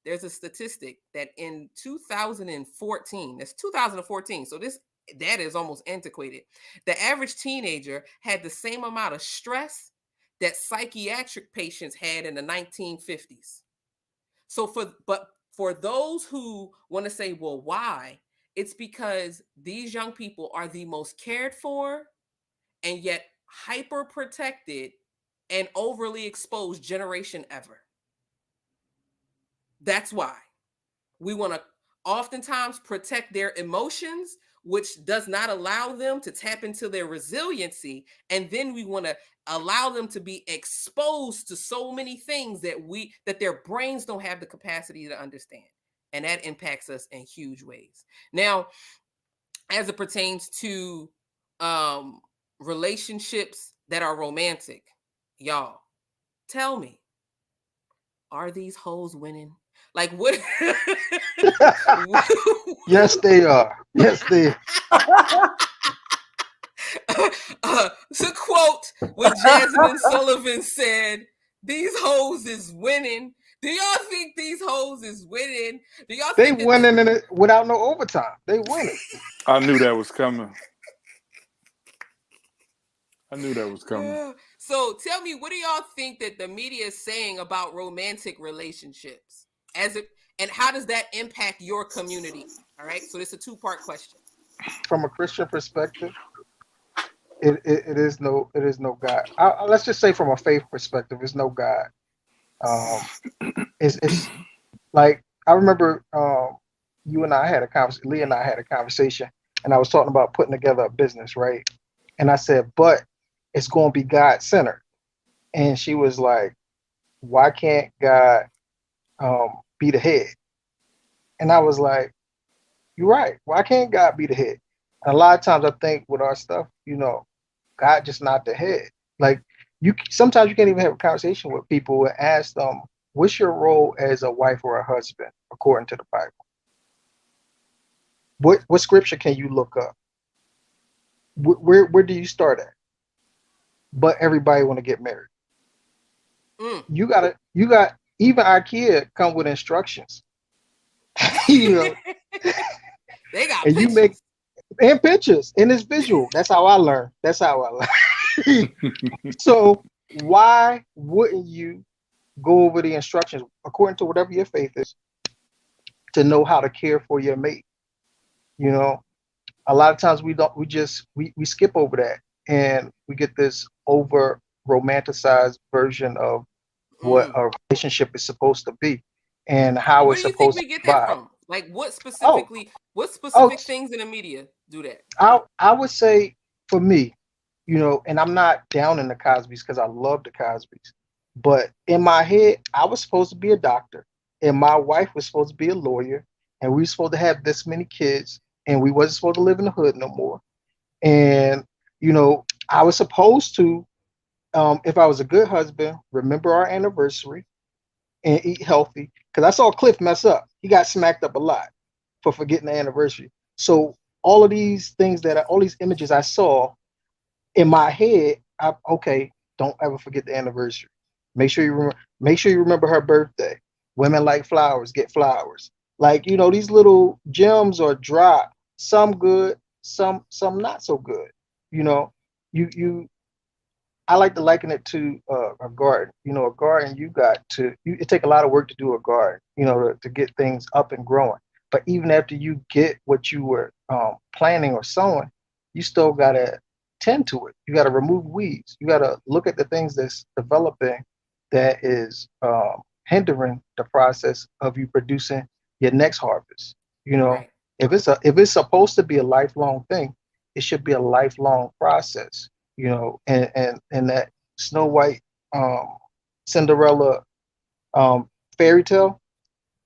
There's a statistic that in 2014, that's 2014. So this that is almost antiquated. The average teenager had the same amount of stress that psychiatric patients had in the 1950s. So for those who want to say, well, why? It's because these young people are the most cared for and yet hyper protected and overly exposed generation ever. That's why we want to oftentimes protect their emotions, which does not allow them to tap into their resiliency. And then we want to allow them to be exposed to so many things that their brains don't have the capacity to understand. And that impacts us in huge ways. Now, as it pertains to relationships that are romantic, y'all, tell me, are these hoes winning? Like what? Yes, they are. Yes, they. To quote what Jasmine Sullivan said, "These hoes is winning." Do y'all think these hoes is winning? Do y'all They think that winning in it without no overtime. They winning. I knew that was coming. I knew that was coming. So tell me, what do y'all think that the media is saying about romantic relationships and how does that impact your community? All right, so it's a two-part question. From a Christian perspective, it is no God. Let's just say from a faith perspective, it's no God. It's like I remember you and I had a conversation. Leah and I had a conversation, and I was talking about putting together a business, right? And I said, but it's going to be God centered. And she was like, why can't God be the head? And I was like, you're right. Why can't God be the head? And a lot of times I think with our stuff, God just not the head. Like sometimes you can't even have a conversation with people and ask them, what's your role as a wife or a husband according to the Bible? What scripture can you look up? Where do you start at? But everybody want to get married. You got even IKEA come with instructions. They got and pictures. You make and pictures and it's visual. That's how I learn. So why wouldn't you go over the instructions according to whatever your faith is to know how to care for your mate? A lot of times we skip over that and we get this over romanticized version of what a relationship is supposed to be and how Where it's do you think supposed we to get be. that from? Like what specific things in the media do that? I would say for me, and I'm not down in the Cosbys because I love the Cosbys, but in my head, I was supposed to be a doctor and my wife was supposed to be a lawyer and we were supposed to have this many kids and we wasn't supposed to live in the hood no more. And, I was supposed to, if I was a good husband, remember our anniversary and eat healthy. Because I saw Cliff mess up. He got smacked up a lot for forgetting the anniversary. So all of these things all these images I saw in my head, okay, don't ever forget the anniversary. Make sure you remember her birthday. Women like flowers, get flowers. Like, these little gems are dropped. Some good, some not so good. You I like to liken it to a garden. A garden, it take a lot of work to do a garden, to get things up and growing. But even after you get what you were planting or sowing, you still got to tend to it. You got to remove weeds. You got to look at the things that's developing that is hindering the process of you producing your next harvest. Right. If it's supposed to be a lifelong thing, it should be a lifelong process. And that Snow White, Cinderella fairy tale,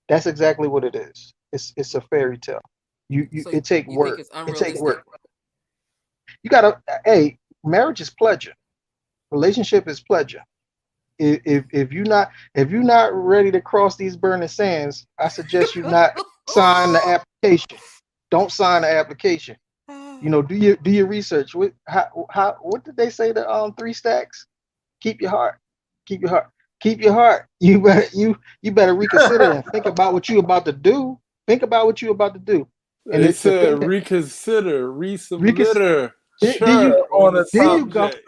that's exactly what it is. It's a fairy tale. It take you think work. it's It take unrealistic? work. You gotta. Hey, marriage is pleasure. Relationship is pleasure. If you're not ready to cross these burning sands, I suggest you not sign the application. Don't sign the application. Do your research. What did they say the 3 stacks? Keep your heart. Keep your heart. Keep your heart. You better reconsider and think about what you're about to do. Think about what you're about to do. And They the said thing that reconsider, read some recon- there Share literature on on the a there you go. subject.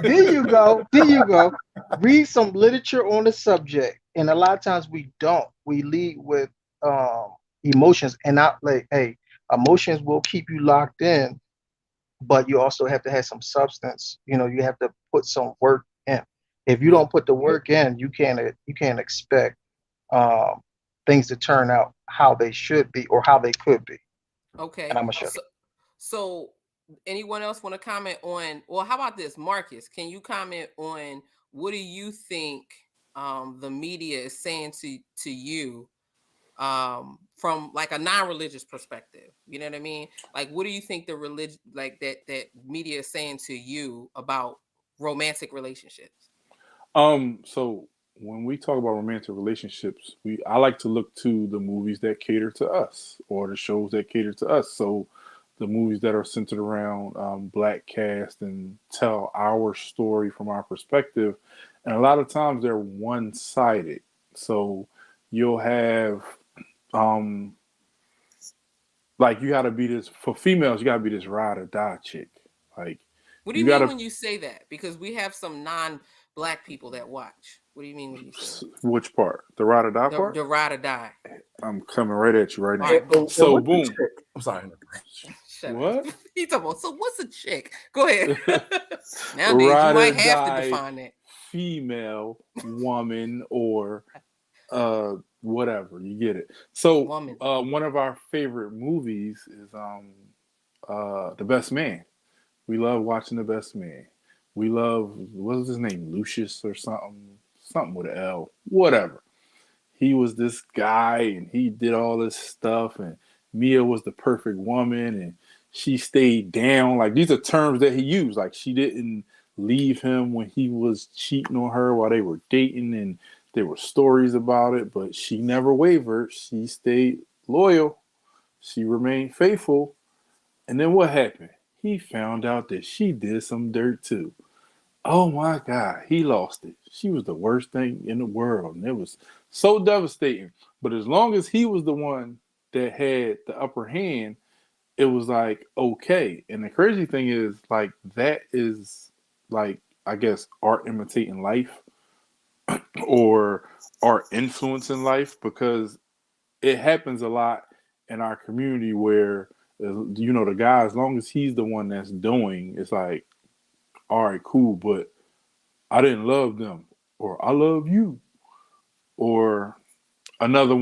There you go. There you go. Read some literature on the subject. And a lot of times we don't. We lead with emotions and not like, hey, emotions will keep you locked in, but you also have to have some substance. You have to put some work in. If you Right. don't put the work in, you can't expect um, things to turn out how they should be or how they could be. And Okay. I'm gonna shut So, so anyone else want to comment on, well, how about this? Marcus, can you comment on what do you think the media is saying to you from like a non-religious perspective? You know what I mean? Like what do you think the religion like that media is saying to you about romantic relationships? So when we talk about romantic relationships, I like to look to the movies that cater to us or the shows that cater to us. So the movies that are centered around black cast and tell our story from our perspective, and a lot of times they're one sided. So you'll have um like you gotta be this for females, you gotta be this ride or die chick. Like What do you you mean gotta when you say that? Because we have some non-black people that watch. What do you mean when you say that? which part? The ride or die part? The ride or die. I'm coming right at you right All now. right, boom. and So what's the boom. chick? I'm sorry. Shut up. What? He talking about, so what's a chick? Go ahead. Nowadays, you Ride or might have to die define that. female, woman, or whatever. You get it. So Woman. one of our favorite movies is The Best Man. We love watching The Best Man. We love what was his name? Lucius or something. Something with an L. Whatever. He was this guy and he did all this stuff and Mia was the perfect woman and she stayed down. Like these are terms that he used. Like she didn't leave him when he was cheating on her while they were dating and there were stories about it, but she never wavered. She stayed loyal. She remained faithful. And then what happened? He found out that she did some dirt too. Oh my God, he lost it. She was the worst thing in the world. And it was so devastating. But as long as he was the one that had the upper hand, it was like, okay. And the crazy thing is, like, that is like, I guess, art imitating life or art influencing life because it happens a lot in our community where, the guy, as long as he's the one that's doing, it's like, all right, cool, but I didn't love them, or I love you, or another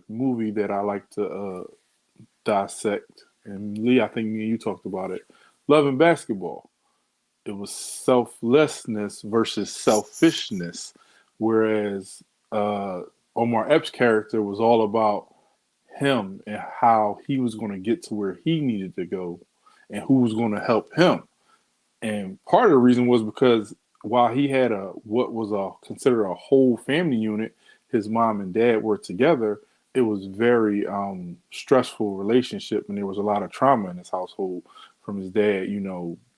movie that I like to dissect. And Lee, I think me and you talked about it. Love and Basketball. It was selflessness versus selfishness, whereas Omar Epps' character was all about him and how he was going to get to where he needed to go, and who was going to help him. And part of the reason was because while he had what was considered a whole family unit, his mom and dad were together. It was very stressful relationship, and there was a lot of trauma in his household from his dad,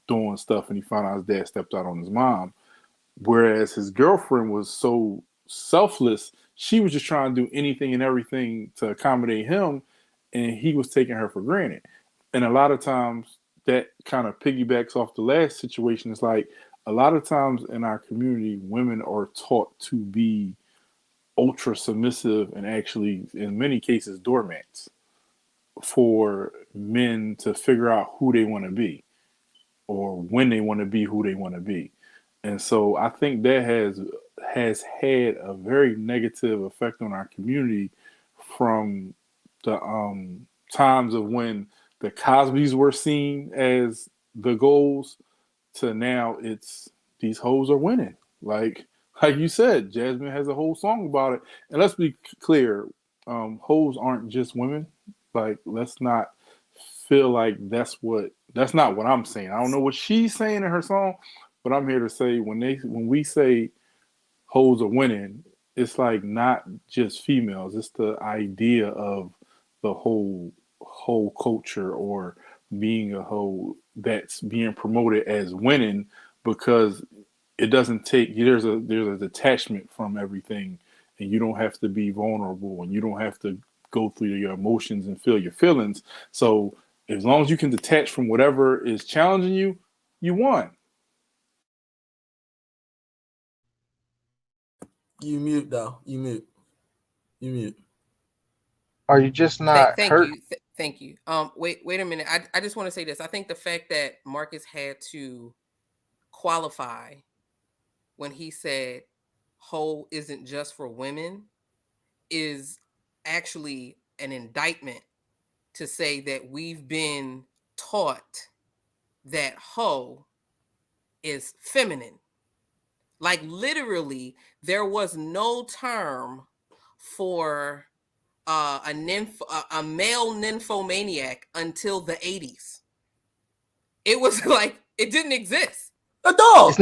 doing stuff, and he found out his dad stepped out on his mom. Whereas his girlfriend was so selfless, she was just trying to do anything and everything to accommodate him, and he was taking her for granted. And a lot of times that kind of piggybacks off the last situation. It's like a lot of times in our community, women are taught to be ultra submissive and actually, in many cases, doormats for men to figure out who they want to be or when they want to be who they want to be. And so I think that has had a very negative effect on our community from the times of when the Cosbys were seen as the goals to now it's these hoes are winning. Like you said, Jasmine has a whole song about it. And let's be clear, hoes aren't just women. Like let's not feel like that's not what I'm saying. I don't know what she's saying in her song, but I'm here to say when we say hoes are winning, it's like not just females. It's the idea of the whole culture or being a hoe that's being promoted as winning because it doesn't take there's a detachment from everything and you don't have to be vulnerable and you don't have to go through your emotions and feel your feelings. So as long as you can detach from whatever is challenging you, you won. You mute though. You mute. You mute. Are you just not Thank hurt? you. Thank you. Wait a minute. I just want to say this. I think the fact that Marcus had to qualify when he said whole isn't just for women is actually an indictment to say that we've been taught that hoe is feminine. Like literally, there was no term for a male nymphomaniac until the 80s. It was like it didn't exist. A dog. It's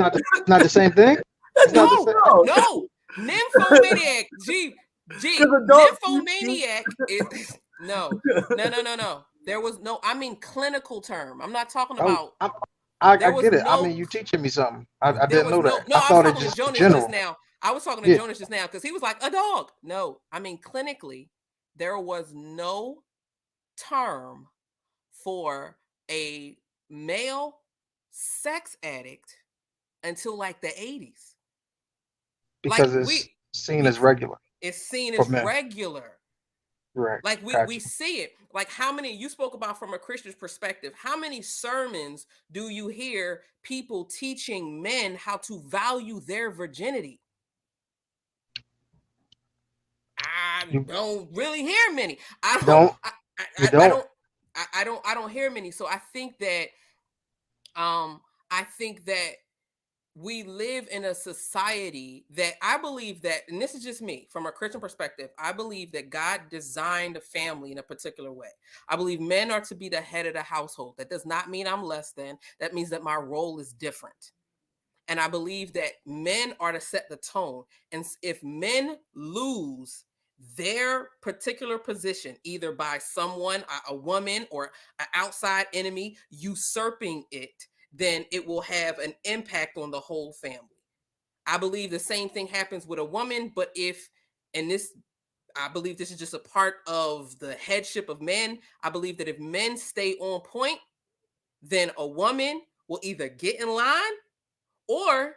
not the same thing. A It's not the dog. No, same. No. no, nymphomaniac. Because a dog. Nymphomaniac is no. There was no. I mean, clinical term. I'm not talking Oh, about. I There was get it. I no. mean, you teaching me something. I There didn't was know no. that. No, I I was thought it talking to just Jonas just general. now. I was talking to Yeah, Jonas just now because he was like a dog. No, I mean clinically, there was no term for a male sex addict until like the 80s. Like because it's seen we as regular it's seen for as men. regular. Right. Like we Gotcha. see it. Like how many you spoke about from a Christian's perspective, how many sermons do you hear people teaching men how to value their virginity? I You don't really hear many. I don't don't. I, You I don't. don't I don't hear many. So um I think that we live in a society that I believe that, and this is just me from a Christian perspective, I believe that God designed a family in a particular way. I believe men are to be the head of the household. That does not mean I'm less than, that means that my role is different. And I believe that men are to set the tone. And if men lose their particular position, either by someone, a woman, or an outside enemy usurping it, then it will have an impact on the whole family. I believe the same thing happens with a woman, but and this, I believe this is just a part of the headship of men. I believe that if men stay on point, then a woman will either get in line or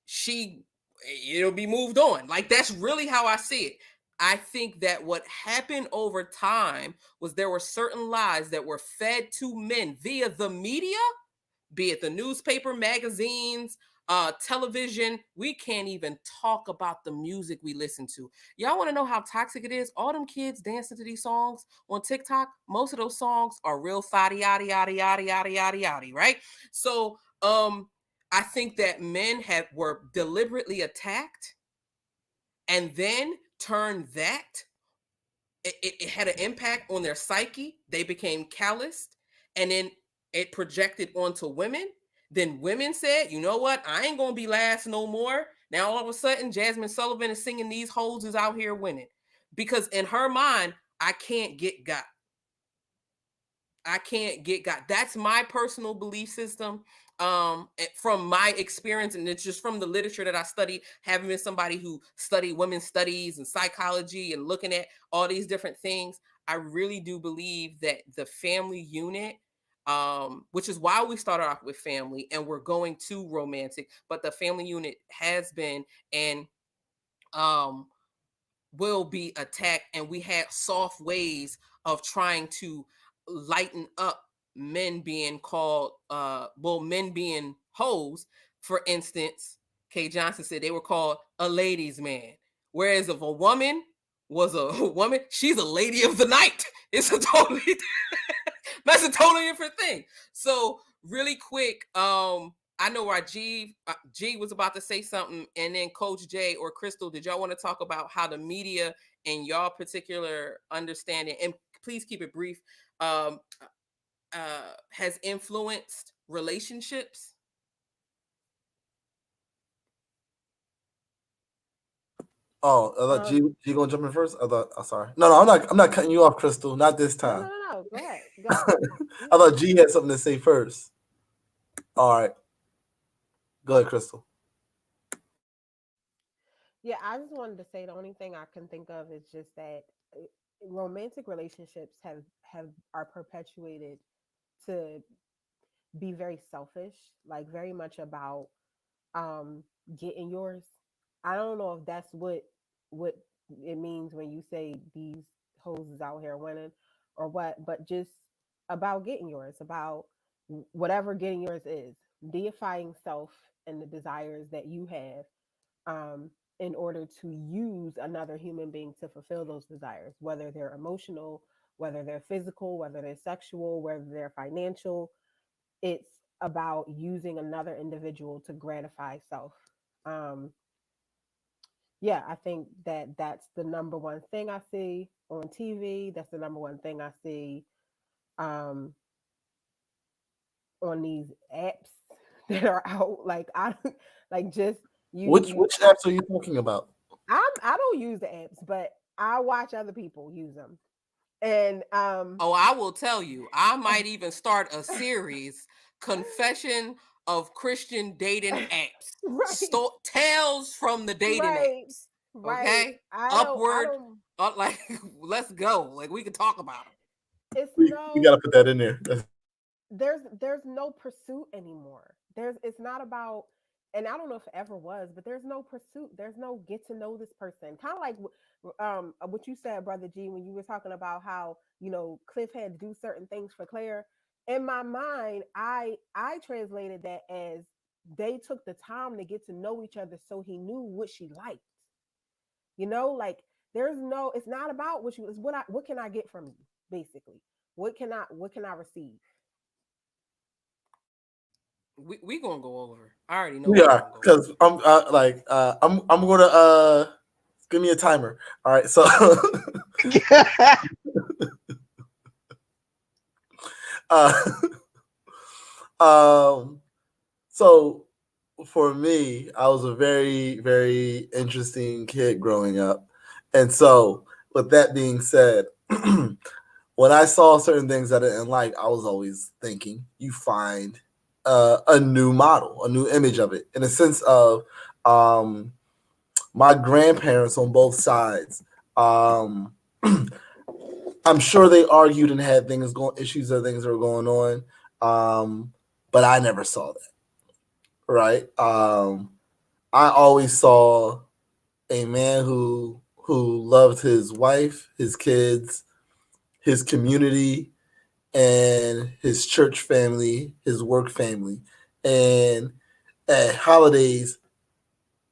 she it'll be moved on. Like that's really how I see it. I think that what happened over time was there were certain lies that were fed to men via the media, be it the newspaper, magazines, television. We can't even talk about the music we listen to. Y'all want to know how toxic it is? All them kids dancing to these songs on TikTok, most of those songs are real faddy yada yada yada yada yada yada, right? So I think that men were deliberately attacked and then turned that it had an impact on their psyche. They became calloused, and then it projected onto women. Then women said, "You know what? I ain't gonna be last no more." Now all of a sudden, Jasmine Sullivan is singing "These Hoes is Out Here Winning," because in her mind, I can't get got. I can't get got. That's my personal belief system. From my experience, and it's just from the literature that I studied, having been somebody who studied women's studies and psychology and looking at all these different things, I really do believe that the family unit, which is why we started off with family and we're going to romantic, but the family unit has been and um will be attacked, and we had soft ways of trying to lighten up men being called men being hoes. For instance, Kay Johnson said they were called a ladies man, whereas if a woman was a woman, she's a lady of the night. It's a totally that's a totally different thing. So really quick, I know our G was about to say something, and then Coach J or Crystal, did y'all want to talk about how the media and y'all particular understanding, and please keep it brief, um, has influenced relationships? Oh, I thought Um, G gonna jump in first. I thought. I'm sorry. No, I'm not cutting you off, Crystal. Not this no, time. no, no, no. Go ahead. Go. I Yeah. thought G had something to say first. All right, go ahead, Crystal. Yeah, I just wanted to say the only thing I can think of is just that romantic relationships have are perpetuated to be very selfish, like very much about um getting yours. I don't know if that's what it means when you say these hoes is out here winning or what, but just about getting yours, about whatever getting yours is, deifying self and the desires that you have um in order to use another human being to fulfill those desires, whether they're emotional, whether they're physical, whether they're sexual, whether they're financial. It's about using another individual to gratify self. um yeah, I think that that's the number one thing I see on TV. That's the number one thing I see um on these apps that are out. Like I like just you Which apps are you talking about? I don't use the apps, but I watch other people use them. And Oh, I will tell you, I might even start a series, Confession of Christian Dating Apps. right, Tales from the dating right, apps. right. Okay? I Upward, don't like, let's go. Like, we can talk about them. it's We got to no put that in there. there's no pursuit anymore. There's it's not about, and I don't know if it ever was, but there's no pursuit. There's no get to know this person. Kind of like what you said, brother G, when you were talking about how Cliff had to do certain things for Claire. In my mind, I translated that as they took the time to get to know each other, so he knew what she liked. Like there's no, it's not about what you, it's what can I get from you, basically. What can I receive? We gonna go over. I already know We what we are gonna go over. because I'm gonna give me a timer. All right, so uh, um, so for me, I was a very very interesting kid growing up, and so with that being said, when I saw certain things that I didn't like, I was always thinking you find a new model, a new image of it, in a sense of um, my grandparents on both sides. Um, I'm sure they argued and had issues or things that were going on, but I never saw that. Right? I always saw a man who loved his wife, his kids, his community, and his church family, his work family, and at holidays,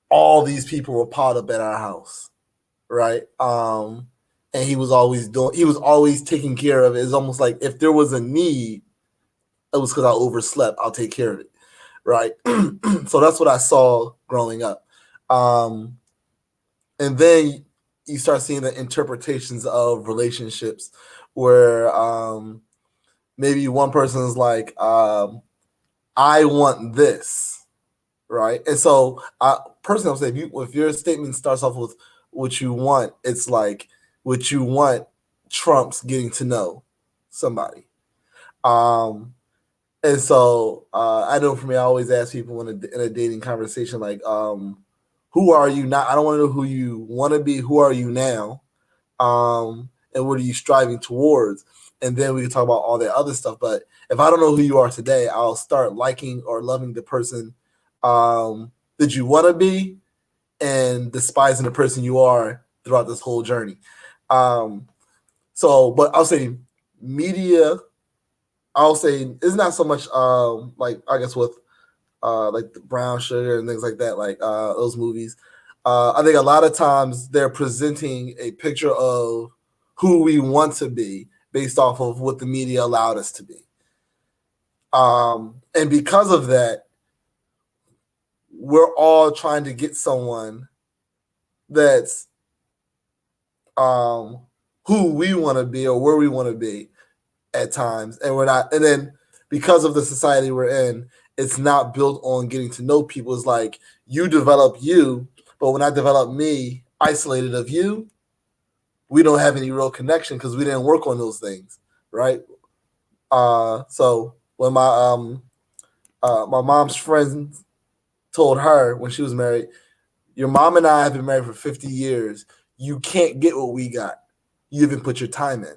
all these people were piled up at our house, right? And he was always taking care of it. It's almost like if there was a need, it was because I overslept. I'll take care of it, right? So that's what I saw growing up. Um, and then you start seeing the interpretations of relationships where maybe one person is like, I want this, right? And so, personally, I'll say if your statement starts off with what you want, it's like what you want trumps getting to know somebody. Um, and so, I know for me, I always ask people in a dating conversation, like, who are you now? I don't want to know who you want to be. Who are you now? And what are you striving towards? And then we can talk about all that other stuff. But if I don't know who you are today, I'll start liking or loving the person that you want to be and despising the person you are throughout this whole journey. Um, but I'll say media. I'll say it's not so much like I guess with like the brown sugar and things like that, like those movies. I think a lot of times they're presenting a picture of who we want to be based off of what the media allowed us to be. And because of that, we're all trying to get someone that's who we want to be or where we want to be at times. And we're not, and then because of the society we're in, it's not built on getting to know people. It's like you develop you, but when I develop me, isolated of you, we don't have any real connection because we didn't work on those things, right? So when my mom's friends told her when she was married, your mom and I have been married for 50 years. You can't get what we got. you even put your time in,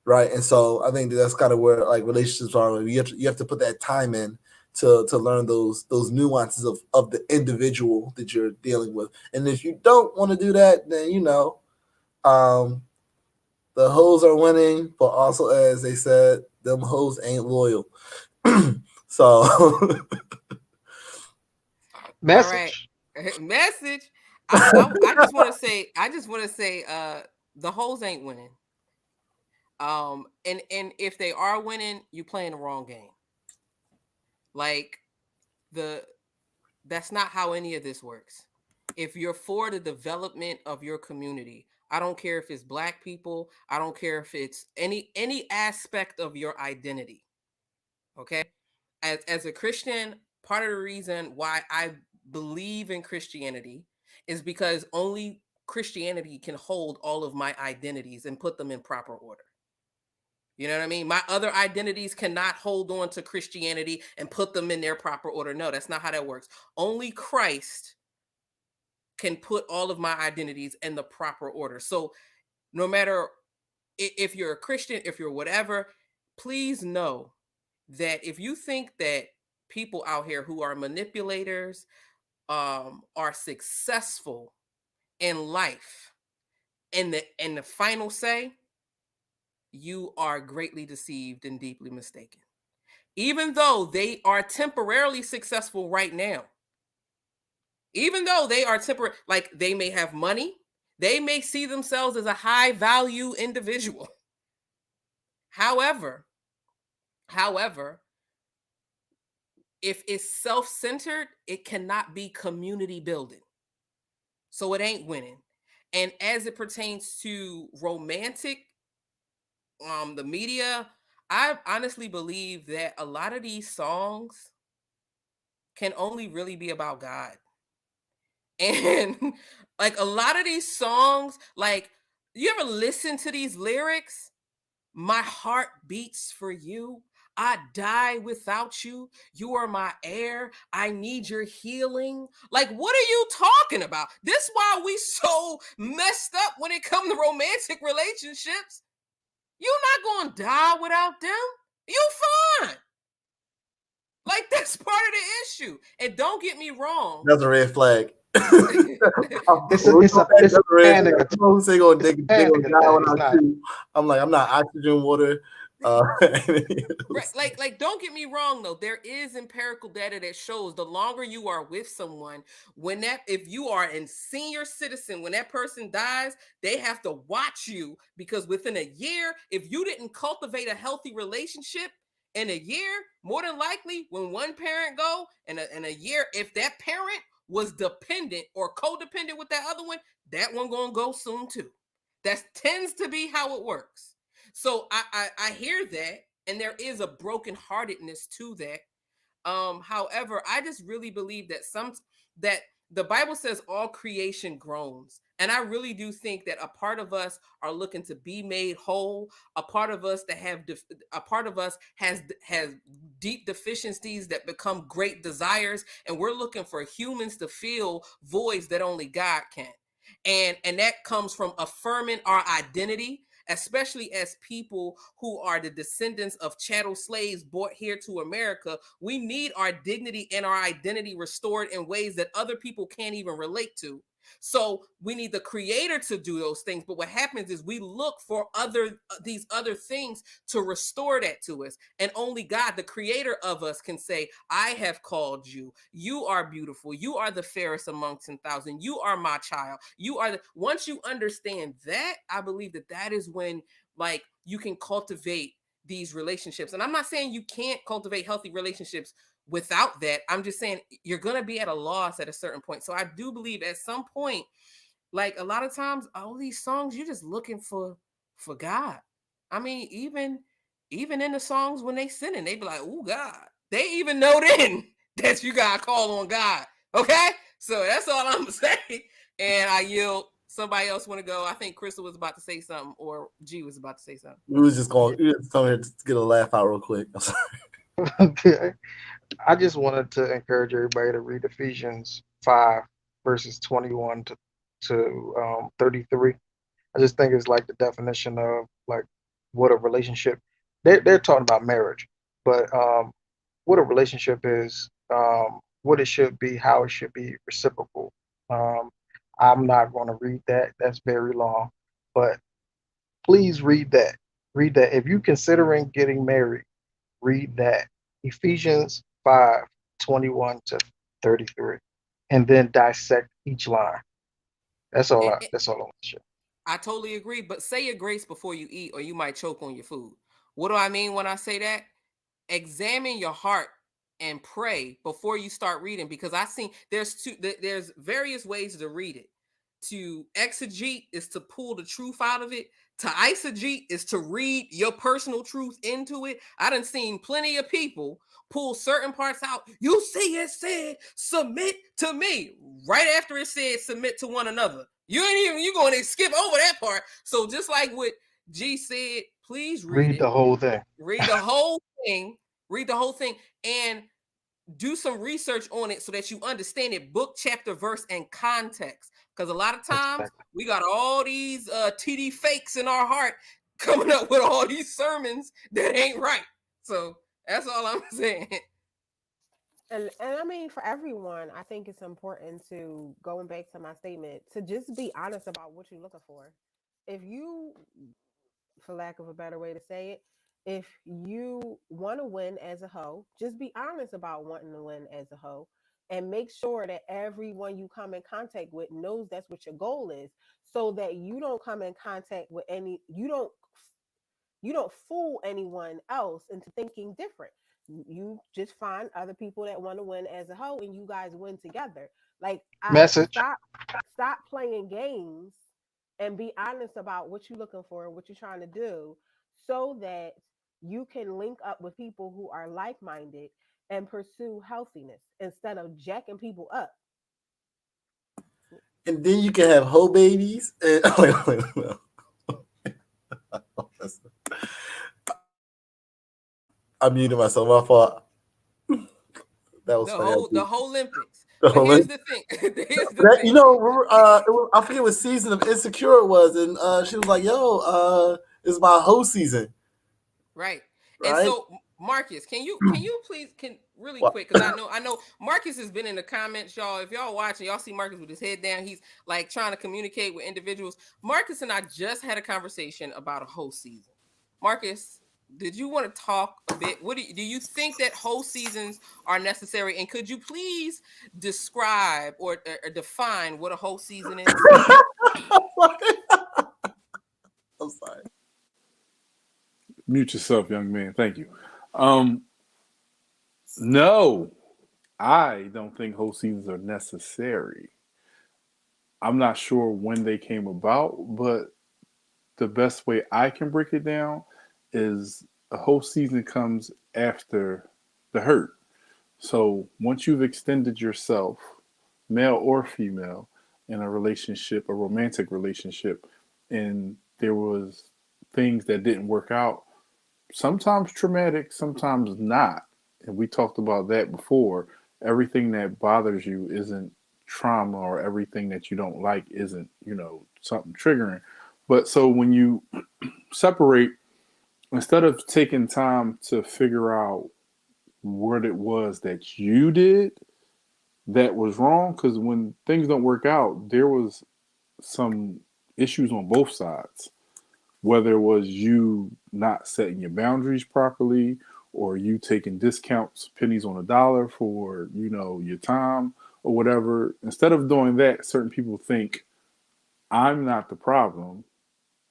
right? And so I think that's kind of where like relationships are. You have to put that time in to learn those nuances of the individual that you're dealing with. And if you don't want to do that, then um, the hoes are winning, but also as they said, them hoes ain't loyal. So All right. Message. Message. I just want to say, the hoes ain't winning. And if they are winning, you playing the wrong game. Like the that's not how any of this works. If you're for the development of your community, I don't care if it's black people, I don't care if it's any aspect of your identity. Okay? As a Christian, part of the reason why I believe in Christianity is because only Christianity can hold all of my identities and put them in proper order. You know what I mean? My other identities cannot hold on to Christianity and put them in their proper order. No, that's not how that works. Only Christ can put all of my identities in the proper order. So no matter if you're a Christian, if you're whatever, please know that if you think that people out here who are manipulators are successful in life, and the final say, you are greatly deceived and deeply mistaken. Even though they are temporarily successful right now, even though they are temporary, like they may have money, they may see themselves as a high value individual. However, if it's self-centered, it cannot be community building. So it ain't winning. And as it pertains to romantic, the media, I honestly believe that a lot of these songs can only really be about God. And like a lot of these songs, like, you ever listen to these lyrics? My heart beats for you. I die without you. You are my air. I need your healing. Like, what are you talking about? This why we so messed up when it comes to romantic relationships. You're not gonna die without them. You fine. Like, that's part of the issue. And don't get me wrong. that's a red flag. It's a panic attack. People say gonna It's a they panic gonna die attack. when It's I not. shoot. I'm like, I'm not oxygen, water. Right, like don't get me wrong though, there is empirical data that shows the longer you are with someone, if you are a senior citizen, when that person dies, they have to watch you, because within a year, if you didn't cultivate a healthy relationship in a year, more than likely when one parent go in a year, if that parent was dependent or codependent with that other one, that one gonna go soon too. That tends to be how it works. So I hear that, and there is a brokenheartedness to that. However, I just really believe that the Bible says all creation groans. And I really do think that a part of us are looking to be made whole. A part of us a part of us has deep deficiencies that become great desires, and we're looking for humans to fill voids that only God can. And that comes from affirming our identity, especially as people who are the descendants of chattel slaves brought here to America. We need our dignity and our identity restored in ways that other people can't even relate to. So we need the creator to do those things. But what happens is we look for these other things to restore that to us. And only God, the creator of us, can say, I have called you. You are beautiful. You are the fairest among 10,000. You are my child. Once you understand that, I believe that is when, like, you can cultivate these relationships. And I'm not saying you can't cultivate healthy relationships without that. I'm just saying you're going to be at a loss at a certain point. So I do believe at some point, like, a lot of times all these songs, you're just looking for God. I mean, even in the songs when they sinning, they be like, oh God. They even know then that you gotta call on God. Okay? So that's all I'm gonna say. And I yield. Somebody else want to go? I think Crystal was about to say something, or G was about to say something. We was just coming here to get a laugh out real quick. I'm sorry. Okay. I just wanted to encourage everybody to read Ephesians 5, verses 21 to 33. I just think it's like the definition of like what a relationship. They're talking about marriage, but what a relationship is, what it should be, how it should be reciprocal. Um, I'm not going to read that. That's very long, but please read that. Read that. If you're considering getting married, read that. Ephesians 5:21 to 33, and then dissect each line. And, That's all I want to share. I totally agree, but say your grace before you eat, or you might choke on your food. What do I mean when I say that? Examine your heart and pray before you start reading, because I seen there's various ways to read it. To exegete is to pull the truth out of it. To eisegete is to read your personal truth into it. I done seen plenty of people pull certain parts out. You see, it said submit to me right after it said submit to one another. You going to skip over that part. So just like what G said, please read Read it. the whole thing. Read the whole thing. Read the whole thing and do some research on it so that you understand it, book, chapter, verse, and context. Because a lot of times Exactly. we got all these TD fakes in our heart coming up with all these sermons that ain't right. So that's all I'm saying. And I mean, for everyone, I think it's important to, going back to my statement, to just be honest about what you're looking for. If you, for lack of a better way to say it, if you want to win as a hoe, just be honest about wanting to win as a hoe, and make sure that everyone you come in contact with knows that's what your goal is, so that you don't come in contact with any, you don't fool anyone else into thinking different. You just find other people that want to win as a whole, and you guys win together. Like, I Message. stop playing games and be honest about what you're looking for and what you're trying to do, so that you can link up with people who are like-minded and pursue healthiness instead of jacking people up. And then you can have whole babies. And no. I muted myself. My fault. That was funny. The whole Olympics. The But whole here's the thing. Here's the that, thing. I forget what season of Insecure it was, and she was like, "Yo, it's my whole season, Right. And right?" so Marcus, can you please can really What? quick, because I know Marcus has been in the comments, y'all. If y'all watching, y'all see Marcus with his head down. He's like trying to communicate with individuals. Marcus and I just had a conversation about a whole season. Marcus, did you want to talk a bit? What do you think that whole seasons are necessary? And could you please describe or define what a whole season is? I'm sorry. Mute yourself, young man. Thank you. No, I don't think whole seasons are necessary. I'm not sure when they came about, but the best way I can break it down is a whole season comes after the hurt. So once you've extended yourself, male or female, in a relationship, a romantic relationship, and there was things that didn't work out, sometimes traumatic, sometimes not. And we talked about that before. Everything that bothers you isn't trauma, or everything that you don't like isn't, something triggering. But so when you separate, instead of taking time to figure out what it was that you did that was wrong, because when things don't work out, there was some issues on both sides, whether it was you not setting your boundaries properly, or you taking discounts, pennies on a dollar for, your time or whatever. Instead of doing that, certain people think I'm not the problem,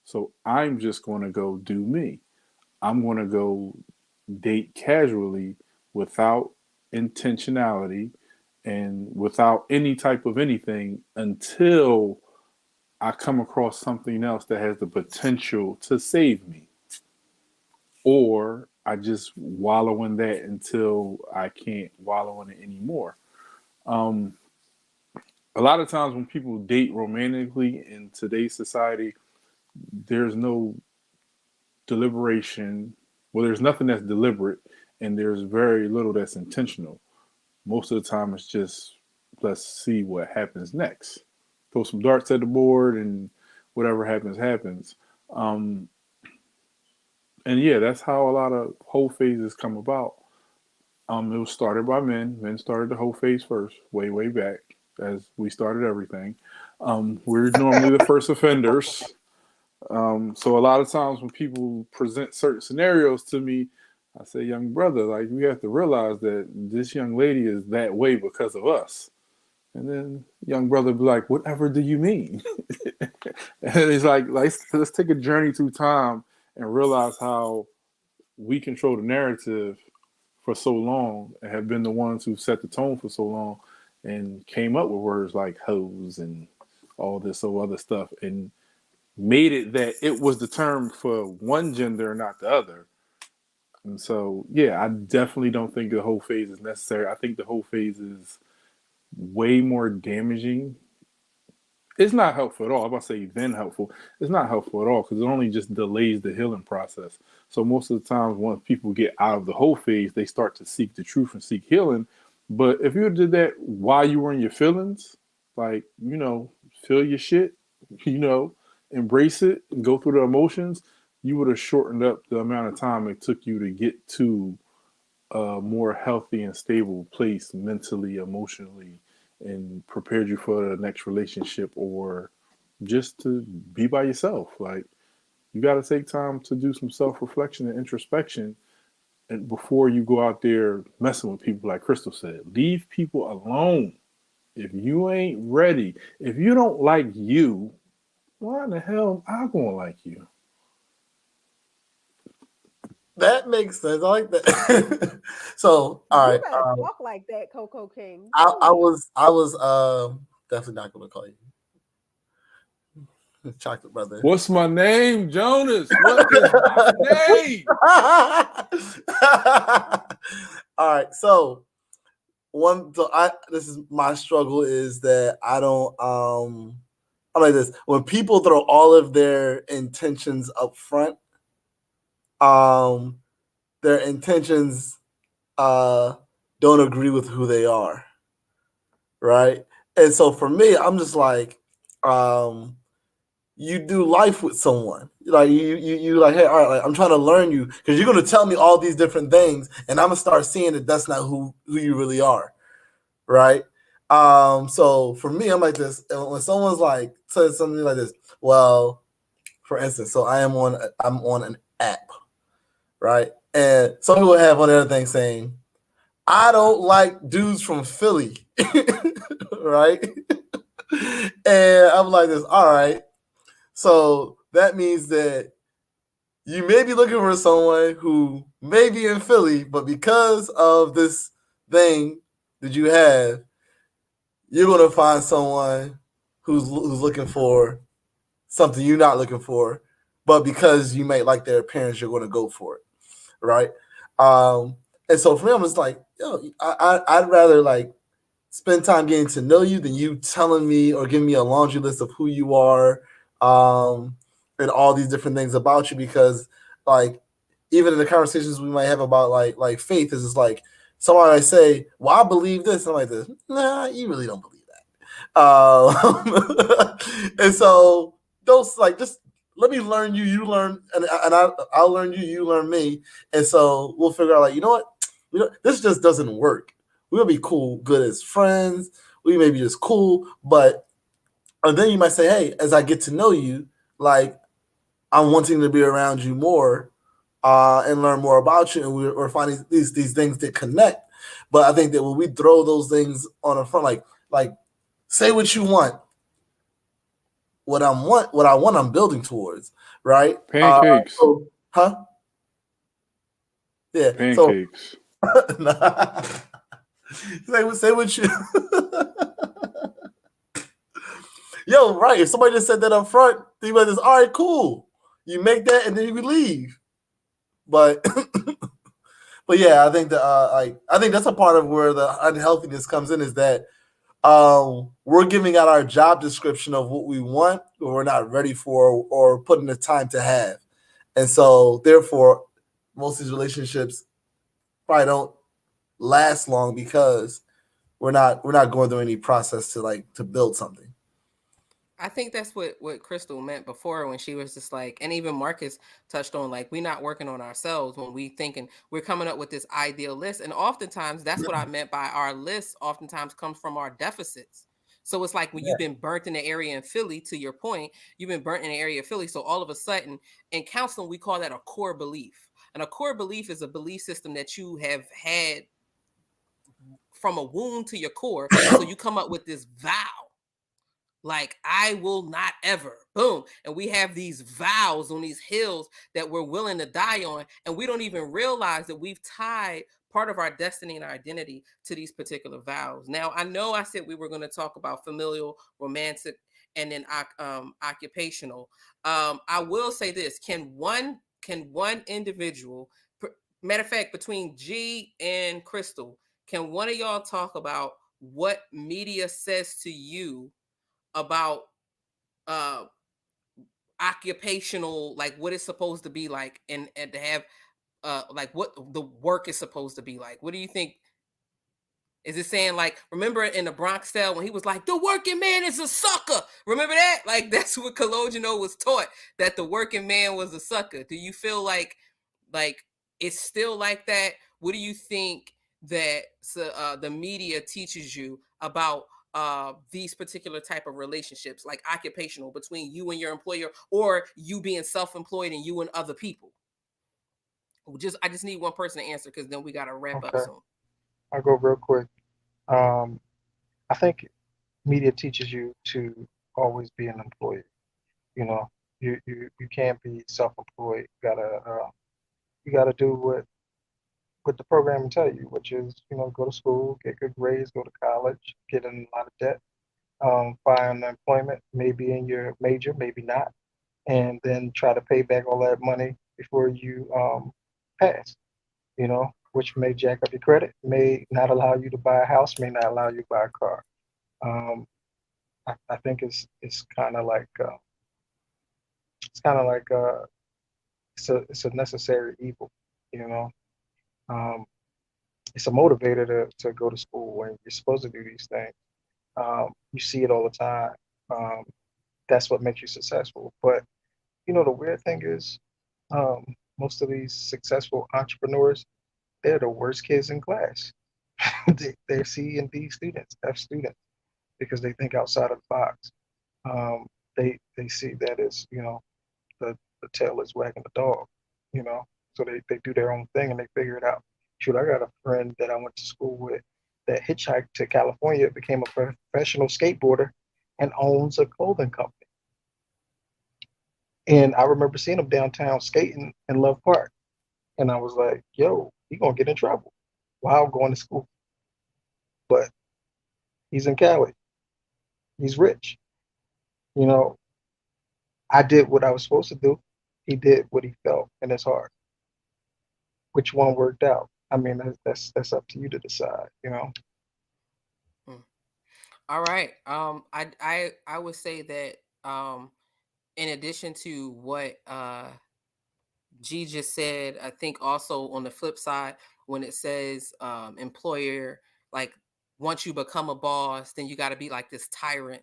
so I'm just going to go do me. I'm going to go date casually without intentionality and without any type of anything until I come across something else that has the potential to save me. Or I just wallow in that until I can't wallow in it anymore. Um, a lot of times when people date romantically in today's society, there's no deliberation. Well, there's nothing that's deliberate, and there's very little that's intentional. Most of the time, it's just let's see what happens next. Throw some darts at the board, and whatever happens, happens. Um, and yeah, that's how a lot of whole phases come about. It was started by men. Men started the whole phase first, way, way back, as we started everything. We're normally the first offenders. So a lot of times when people present certain scenarios to me, I say, young brother, like you have to realize that this young lady is that way because of us. And then young brother be like, whatever do you mean? And it's like, let's take a journey through time and realize how we control the narrative for so long and have been the ones who set the tone for so long and came up with words like hoes and all this other stuff and made it that it was the term for one gender and not the other. And so, yeah, I definitely don't think the whole phase is necessary. I think the whole phase is way more damaging. It's not helpful at all. I'm about to say then helpful. It's not helpful at all because it only just delays the healing process. So most of the times, once people get out of the whole phase, they start to seek the truth and seek healing. But if you did that while you were in your feelings, like, feel your shit, you know, embrace it and go through the emotions, you would have shortened up the amount of time it took you to get to a more healthy and stable place mentally, emotionally, and prepared you for the next relationship or just to be by yourself. Like, you got to take time to do some self-reflection and introspection and before you go out there messing with people. Like Crystal said, leave people alone. If you ain't ready, if you don't like you, why in the hell am I gonna like you? That makes sense. I like that. So, all You right. better talk like that, Coco King. I Please. was definitely not gonna call you chocolate brother. What's my name, Jonas? What is my name? All right. So this is my struggle is that I don't I'm like this. When people throw all of their intentions up front, their intentions don't agree with who they are. Right. And so for me, I'm just like, you do life with someone. Like you like, hey, all right, like, I'm trying to learn you because you're gonna tell me all these different things, and I'm gonna start seeing that that's not who you really are. Right. So for me, I'm like this. And when someone's like says something like this, well, for instance, so I'm on an app, right? And some people have one other thing saying, I don't like dudes from Philly, right? And I'm like this, all right. So that means that you may be looking for someone who may be in Philly, but because of this thing that you have, you're going to find someone who's looking for something you're not looking for, but because you may like their appearance, you're going to go for it, right? And so for me, I'm just like, I'd rather like spend time getting to know you than you telling me or giving me a laundry list of who you are, and all these different things about you. Because like even in the conversations we might have about like faith, is just like someone I say, well, I believe this, and I'm like this. Nah, you really don't believe that. And so those like just let me learn you, you learn, and I'll learn you, you learn me, and so we'll figure out like you know what, this just doesn't work. We'll be cool, good as friends. We may be just cool, but and then you might say, hey, as I get to know you, like I'm wanting to be around you more, and learn more about you, and we're finding these things that connect. But I think that when we throw those things on the front, like say what you want, what I want, I'm building towards, right? Pancakes. Huh? Yeah. So Pancakes. nah. say what you. Yo, right. If somebody just said that up front, think about this. All right, cool. You make that and then you leave. But but yeah, I think that I think that's a part of where the unhealthiness comes in is that we're giving out our job description of what we want, but we're not ready for or putting the time to have. And so therefore, most of these relationships probably don't last long because we're not going through any process to build something. I think that's what Crystal meant before when she was just like, and even Marcus touched on, like, we're not working on ourselves when we thinking we're coming up with this ideal list. And oftentimes that's what I meant by our list oftentimes comes from our deficits. So it's like when Yeah. you've been burnt in the area in Philly, to your point, you've been burnt in the area of Philly. So all of a sudden in counseling, we call that a core belief. And a core belief is a belief system that you have had from a wound to your core. So you come up with this vow, like, I will not ever, boom. And we have these vows on these hills that we're willing to die on, and we don't even realize that we've tied part of our destiny and our identity to these particular vows. Now, I know I said we were going to talk about familial, romantic, and then occupational. I will say this: can one individual, matter of fact, between G and Crystal, can one of y'all talk about what media says to you about uh occupational, like what it's supposed to be like, and to have like what the work is supposed to be like? What do you think? Is it saying, like, remember in the Bronx Tale when he was like, the working man is a sucker? Remember that? Like, that's what Cologino was taught, that the working man was a sucker. Do you feel like it's still like that? What do you think that the media teaches you about these particular type of relationships, like occupational, between you and your employer, or you being self-employed and you and other people? I just need one person to answer, because then we got to wrap up Okay, soon. I'll go real quick. Um, I think media teaches you to always be an employee. You know, you can't be self-employed. You gotta do what the program tell you, which is, go to school, get good grades, go to college, get in a lot of debt, find employment, maybe in your major, maybe not, and then try to pay back all that money before you pass. Which may jack up your credit, may not allow you to buy a house, may not allow you to buy a car. Um, I think it's kind of like it's kind of like it's a necessary evil, you know. Um, it's a motivator to go to school when you're supposed to do these things. You see it all the time. Um, that's what makes you successful. But the weird thing is, um, most of these successful entrepreneurs, they're the worst kids in class. They're C and D students, F students, because they think outside of the box. They see that as, the tail is wagging the dog, you know. So they do their own thing and they figure it out. Shoot, I got a friend that I went to school with that hitchhiked to California, became a professional skateboarder, and owns a clothing company. And I remember seeing him downtown skating in Love Park. And I was like, yo, he gonna get in trouble while going to school. But he's in Cali. He's rich. You know, I did what I was supposed to do. He did what he felt in his heart. Which one worked out? I mean, that's up to you to decide. Hmm. All right. I would say that in addition to what G just said, I think also on the flip side, when it says employer, like, once you become a boss, then you got to be like this tyrant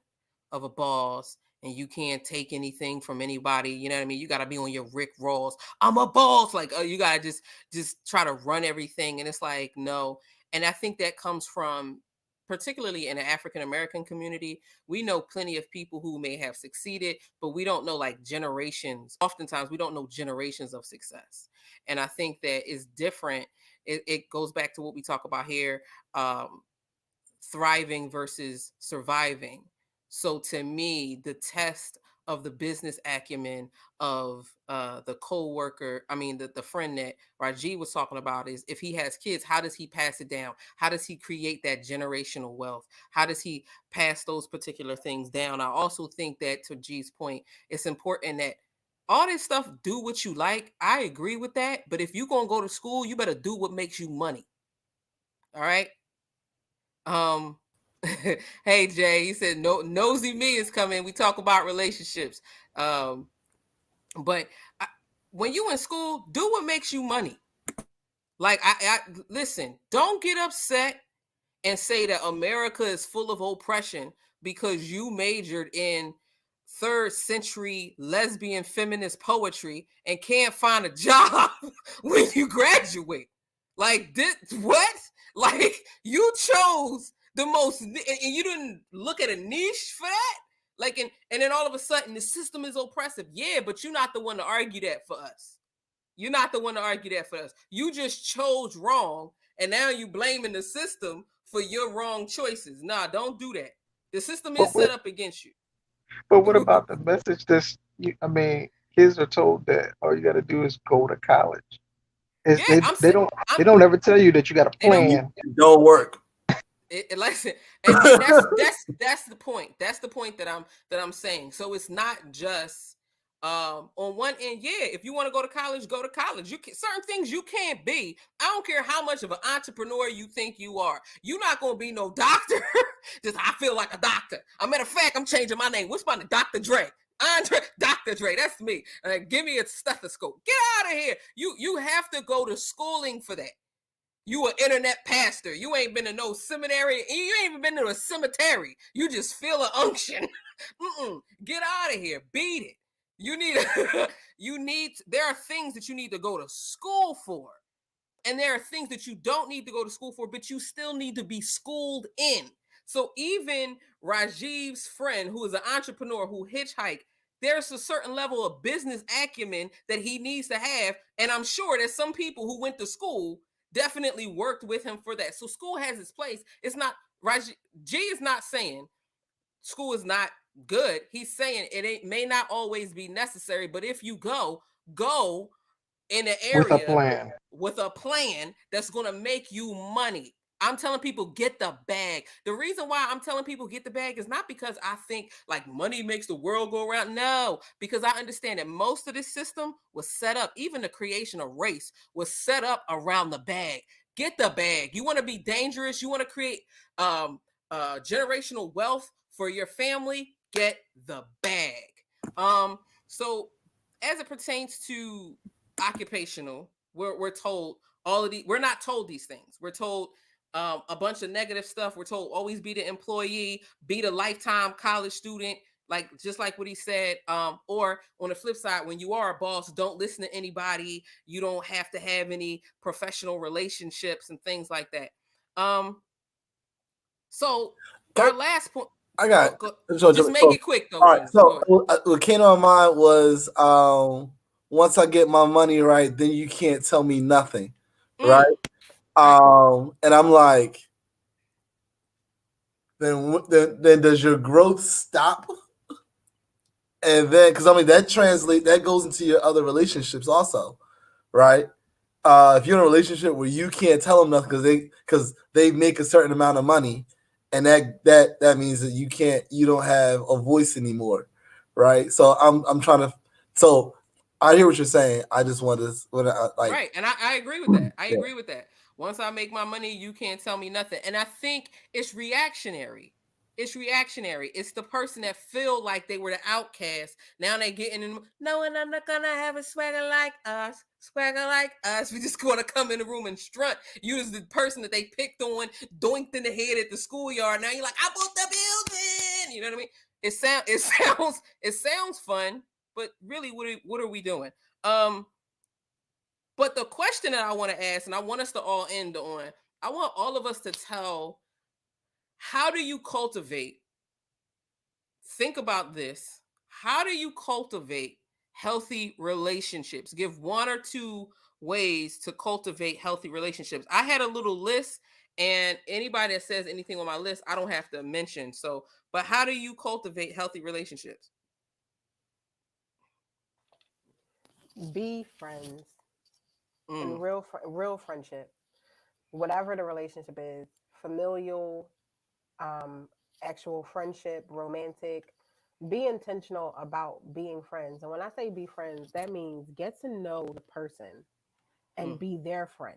of a boss, and you can't take anything from anybody. You know what I mean? You got to be on your Rick Ross. I'm a boss. Like, oh, you got to just try to run everything, and it's like, no. And I think that comes from, particularly in the African American community, we know plenty of people who may have succeeded, but we don't know, like, generations. Oftentimes we don't know generations of success. And I think that is different. It goes back to what we talk about here, um, thriving versus surviving. So to me, the test of the business acumen of the co-worker, I mean the friend that Raji was talking about, is if he has kids, how does he pass it down? How does he create that generational wealth? How does he pass those particular things down? I also think that, to G's point, it's important that all this stuff, do what you like. I agree with that. But if you're going to go to school, you better do what makes you money. All right. Um, hey Jay, he said no, nosy me is coming. We talk about relationships. Um, but when you in school, do what makes you money. Like, I listen. Don't get upset and say that America is full of oppression because you majored in third century lesbian feminist poetry and can't find a job when you graduate. Like, this, what? Like, you chose the most, and you didn't look at a niche for that? Like, and then all of a sudden the system is oppressive. Yeah, but you're not the one to argue that for us. You're not the one to argue that for us. You just chose wrong, and now you blaming the system for your wrong choices. Nah, don't do that. The system is But set what, up against you. but what about the message I mean, kids are told that all you got to do is go to college. Is Yeah, they don't ever tell you that you got a they don't. plan. Don't work. Listen, and that's the point. That's the point that I'm saying. So it's not just on one end. Yeah, if you want to go to college, go to college. You can, certain things you can't be. I don't care how much of an entrepreneur you think you are. You're not gonna be no doctor. Just I feel like a doctor. A matter of fact, I'm changing my name. What's my name? Dr. Dre. Dr. Dre, that's me. Give me a stethoscope. Get out of here. You have to go to schooling for that. You an internet pastor. You ain't been to no seminary. You ain't even been to a cemetery. You just feel an unction. Get out of here. Beat it. You need there are things that you need to go to school for. And there are things that you don't need to go to school for, but you still need to be schooled in. So even Rajiv's friend, who is an entrepreneur who hitchhiked, there's a certain level of business acumen that he needs to have. And I'm sure there's some people who went to school definitely worked with him for that. So school has its place. It's not, Rajiv G is not saying school is not good. He's saying it may not always be necessary, but if you go in an With a area plan. with a plan that's going to make you money. I'm telling people get the bag. The reason why I'm telling people get the bag is not because I think like money makes the world go around. No, because I understand that most of this system was set up, even the creation of race was set up around the bag. Get the bag. You want to be dangerous, you want to create generational wealth for your family, get the bag. So as it pertains to occupational, we're told all of these, we're not told these things. We're told a bunch of negative stuff. We're told always be the employee, be the lifetime college student, like just like what he said. Or on the flip side, when you are a boss, don't listen to anybody. You don't have to have any professional relationships and things like that. So our last point. I got Just make it quick though, all right. Jude. So what came to my mind was once I get my money right, then you can't tell me nothing, right? And I'm like, then does your growth stop? And then, because I mean that goes into your other relationships also, right? If you're in a relationship where you can't tell them nothing because they make a certain amount of money, and that means that you don't have a voice anymore, right? So I'm trying to. So I hear what you're saying. I just want to like right, and I agree with that. I agree with that. Once I make my money, you can't tell me nothing. And I think it's reactionary. It's reactionary. It's the person that feel like they were the outcast. Now they getting in. No, and I'm not gonna have a swagger like us. Swagger like us. We just gonna come in the room and strut. You was the person that they picked on, doinked in the head at the schoolyard. Now you're like, I bought the building. You know what I mean? It sounds fun, but really, what are we doing? But the question that I want to ask, and I want us to all end on, I want all of us to tell, how do you cultivate? Think about this. How do you cultivate healthy relationships? Give one or two ways to cultivate healthy relationships. I had a little list, and anybody that says anything on my list, I don't have to mention. So, but how do you cultivate healthy relationships? Be friends and real friendship, whatever the relationship is, familial, um, actual friendship, romantic. Be intentional about being friends. And when I say be friends, that means get to know the person and be their friend.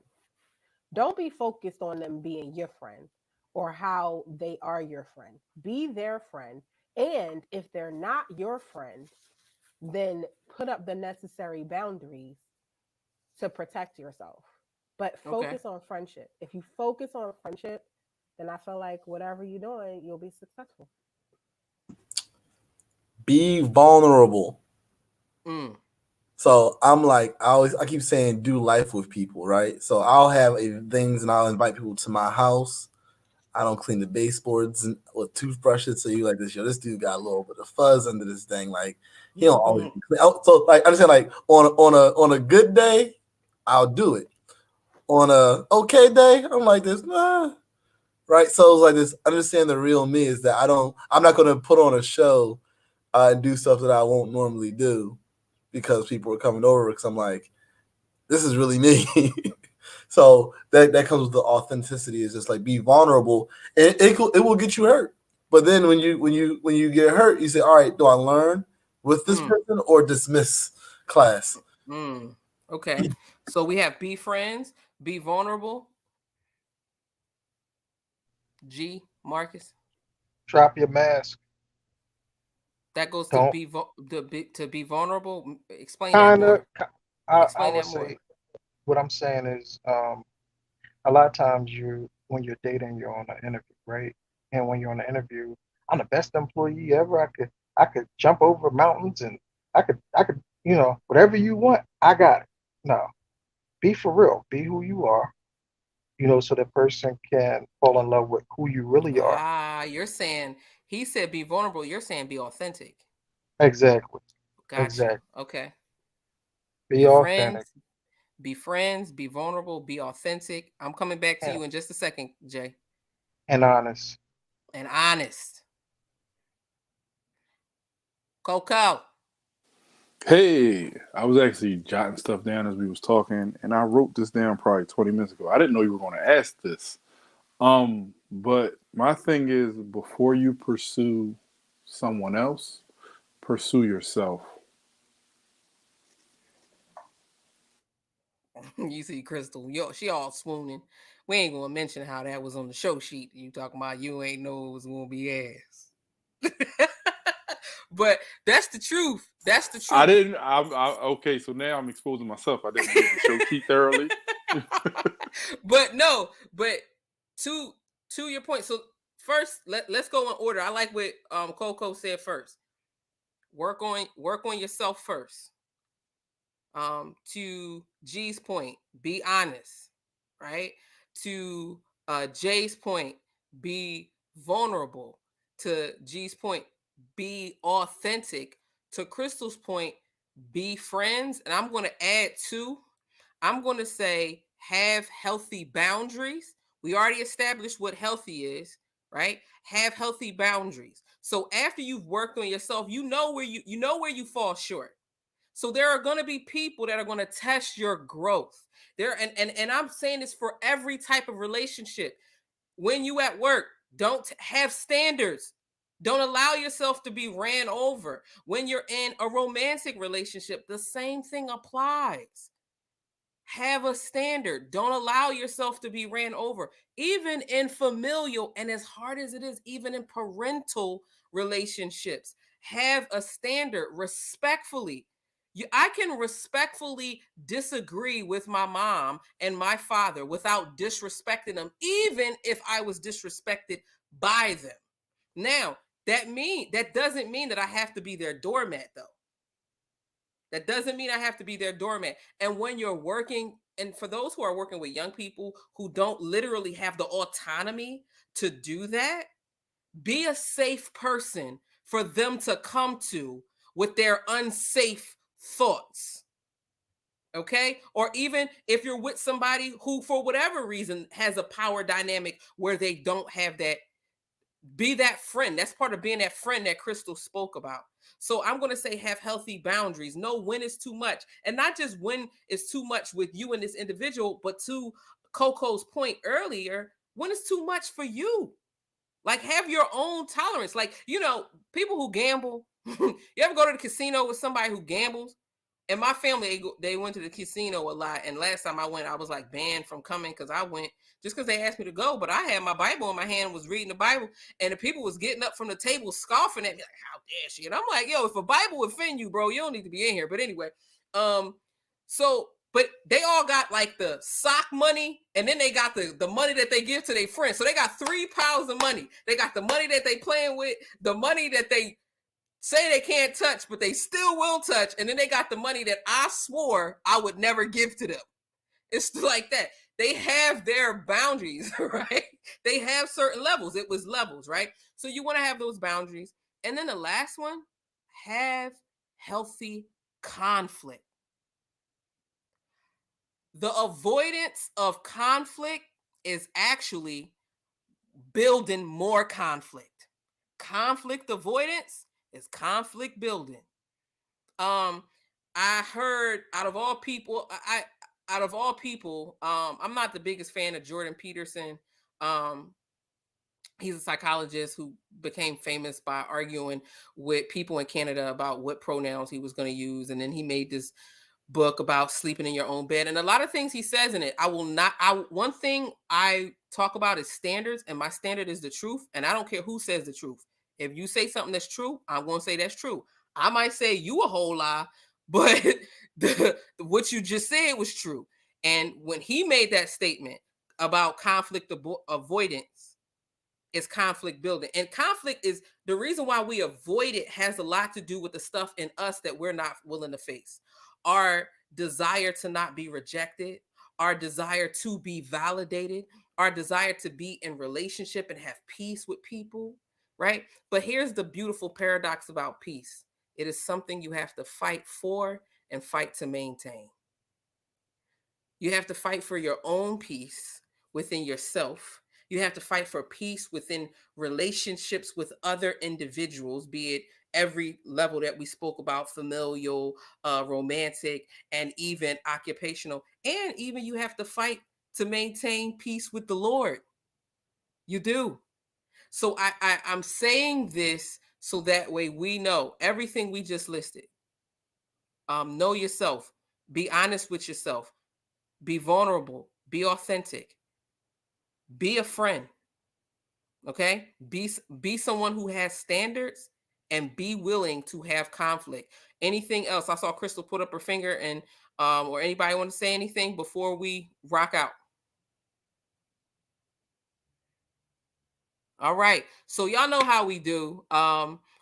Don't be focused on them being your friend or how they are your friend. Be their friend. And if they're not your friend, then put up the necessary boundaries to protect yourself. But Okay. focus on friendship. If you focus on friendship, then I feel like whatever you're doing, you'll be successful. Be vulnerable. Mm. So I'm like, I keep saying do life with people, right? So I'll have things and I'll invite people to my house. I don't clean the baseboards with toothbrushes. So you like this, this dude got a little bit of fuzz under this thing. Like he don't always be clean. So like I'm saying, like on a good day, I'll do it. On a okay day, I'm like this, nah. Right. So it's like this, understand the real me is that I'm not gonna put on a show and do stuff that I won't normally do because people are coming over because I'm like, this is really me. So that comes with the authenticity. Is just like be vulnerable, and it will get you hurt. But then when you get hurt, you say, all right, do I learn with this person or dismiss class? Okay, so we have be friends, be vulnerable. G, Marcus. Drop your mask. That goes to Don't be vulnerable. Explain that kind of. more. I Explain would that more. say what I'm saying is, a lot of times when you're dating, you're on an interview, right? And when you're on an interview, I'm the best employee ever. I could jump over mountains and I could whatever you want, I got it. No, be for real. Be who you are. So the person can fall in love with who you really are. You're saying he said be vulnerable. You're saying be authentic. Exactly. Got you. Exactly. Okay. Be authentic Be friends, be vulnerable, be authentic. I'm coming back to and, you in just a second, Jay. and honest. And honest. Coco. Hey, I was actually jotting stuff down as we was talking, and I wrote this down probably 20 minutes ago. I didn't know you were going to ask this. But my thing is, before you pursue someone else, pursue yourself. You see Crystal. Yo, she all swooning. We ain't gonna mention how that was on the show sheet. You talking about you ain't know it was gonna be ass. But that's the truth. That's the truth. I didn't. Okay, so now I'm exposing myself. I didn't read the show sheet thoroughly. But no, but to your point. So first, let's go in order. I like what Coco said first. Work on yourself first. To G's point, be honest, right? To J's point, be vulnerable. To G's point, be authentic. To Crystal's point, be friends. And I'm going to add two. I'm going to say have healthy boundaries. We already established what healthy is, right? Have healthy boundaries. So after you've worked on yourself, you know where you fall short. So there are going to be people that are going to test your growth. And I'm saying this for every type of relationship. When you at work, don't have standards. Don't allow yourself to be ran over. When you're in a romantic relationship, the same thing applies. Have a standard. Don't allow yourself to be ran over. Even in familial, and as hard as it is, even in parental relationships, have a standard respectfully. I can respectfully disagree with my mom and my father without disrespecting them, even if I was disrespected by them. Now, that doesn't mean that I have to be their doormat, though. That doesn't mean I have to be their doormat. And when you're working, and for those who are working with young people who don't literally have the autonomy to do that, be a safe person for them to come to with their unsafe thoughts. Okay? Or even if you're with somebody who, for whatever reason, has a power dynamic where they don't have that, be that friend. That's part of being that friend that Crystal spoke about. So I'm going to say have healthy boundaries. Know when is too much. And not just when is too much with you and this individual, but to Coco's point earlier, when is too much for you. Like, have your own tolerance. Like, people who gamble, you ever go to the casino with somebody who gambles? And my family, they went to the casino a lot. And last time I went, I was like banned from coming because I went just because they asked me to go. But I had my Bible in my hand, was reading the Bible, and the people was getting up from the table scoffing at me like, "How dare she?" And I'm like, "Yo, if a Bible would offend you, bro, you don't need to be in here." But anyway, but they all got like the sock money, and then they got the money that they give to their friends. So they got 3 piles of money. They got the money that they playing with, the money that they say they can't touch, but they still will touch. And then they got the money that I swore I would never give to them. It's like that. They have their boundaries, right? They have certain levels. It was levels, right? So you want to have those boundaries. And then the last one, have healthy conflict. The avoidance of conflict is actually building more conflict. Conflict avoidance is conflict building. I heard out of all people, I'm not the biggest fan of Jordan Peterson. Um, he's a psychologist who became famous by arguing with people in Canada about what pronouns he was going to use, and then he made this book about sleeping in your own bed, and a lot of things he says in it. One thing I talk about is standards, and my standard is the truth, and I don't care who says the truth. If you say something that's true, I'm going to say that's true. I might say you a whole lie, but what you just said was true. And when he made that statement about conflict avoidance, is conflict building. And conflict is the reason why we avoid it, has a lot to do with the stuff in us that we're not willing to face. Our desire to not be rejected, our desire to be validated, our desire to be in relationship and have peace with people, right? But here's the beautiful paradox about peace. It is something you have to fight for and fight to maintain. You have to fight for your own peace within yourself. You have to fight for peace within relationships with other individuals, be it every level that we spoke about, familial, romantic, and even occupational. And even you have to fight to maintain peace with the Lord. You do. So I'm saying this so that way we know everything we just listed. Know yourself. Be honest with yourself. Be vulnerable. Be authentic. Be a friend. Okay? Be someone who has standards and be willing to have conflict. Anything else? I saw Crystal put up her finger, and or anybody want to say anything before we rock out? All right. So y'all know how we do.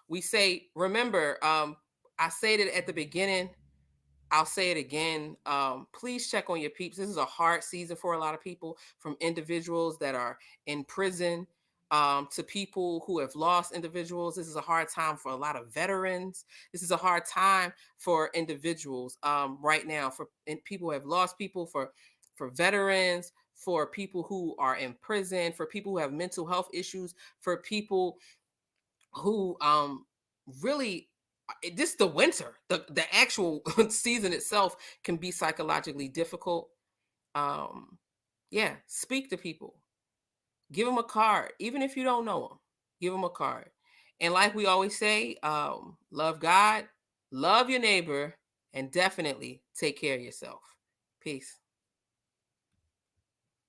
We say, remember, I said it at the beginning. I'll say it again. Please check on your peeps. This is a hard season for a lot of people, from individuals that are in prison to people who have lost individuals. This is a hard time for a lot of veterans. This is a hard time for individuals right now, for people who have lost people, for veterans, for people who are in prison, for people who have mental health issues, for people who really, this the winter, the actual season itself can be psychologically difficult. Yeah, speak to people, give them a card, even if you don't know them, give them a card. And like we always say, love God, love your neighbor, and definitely take care of yourself. Peace.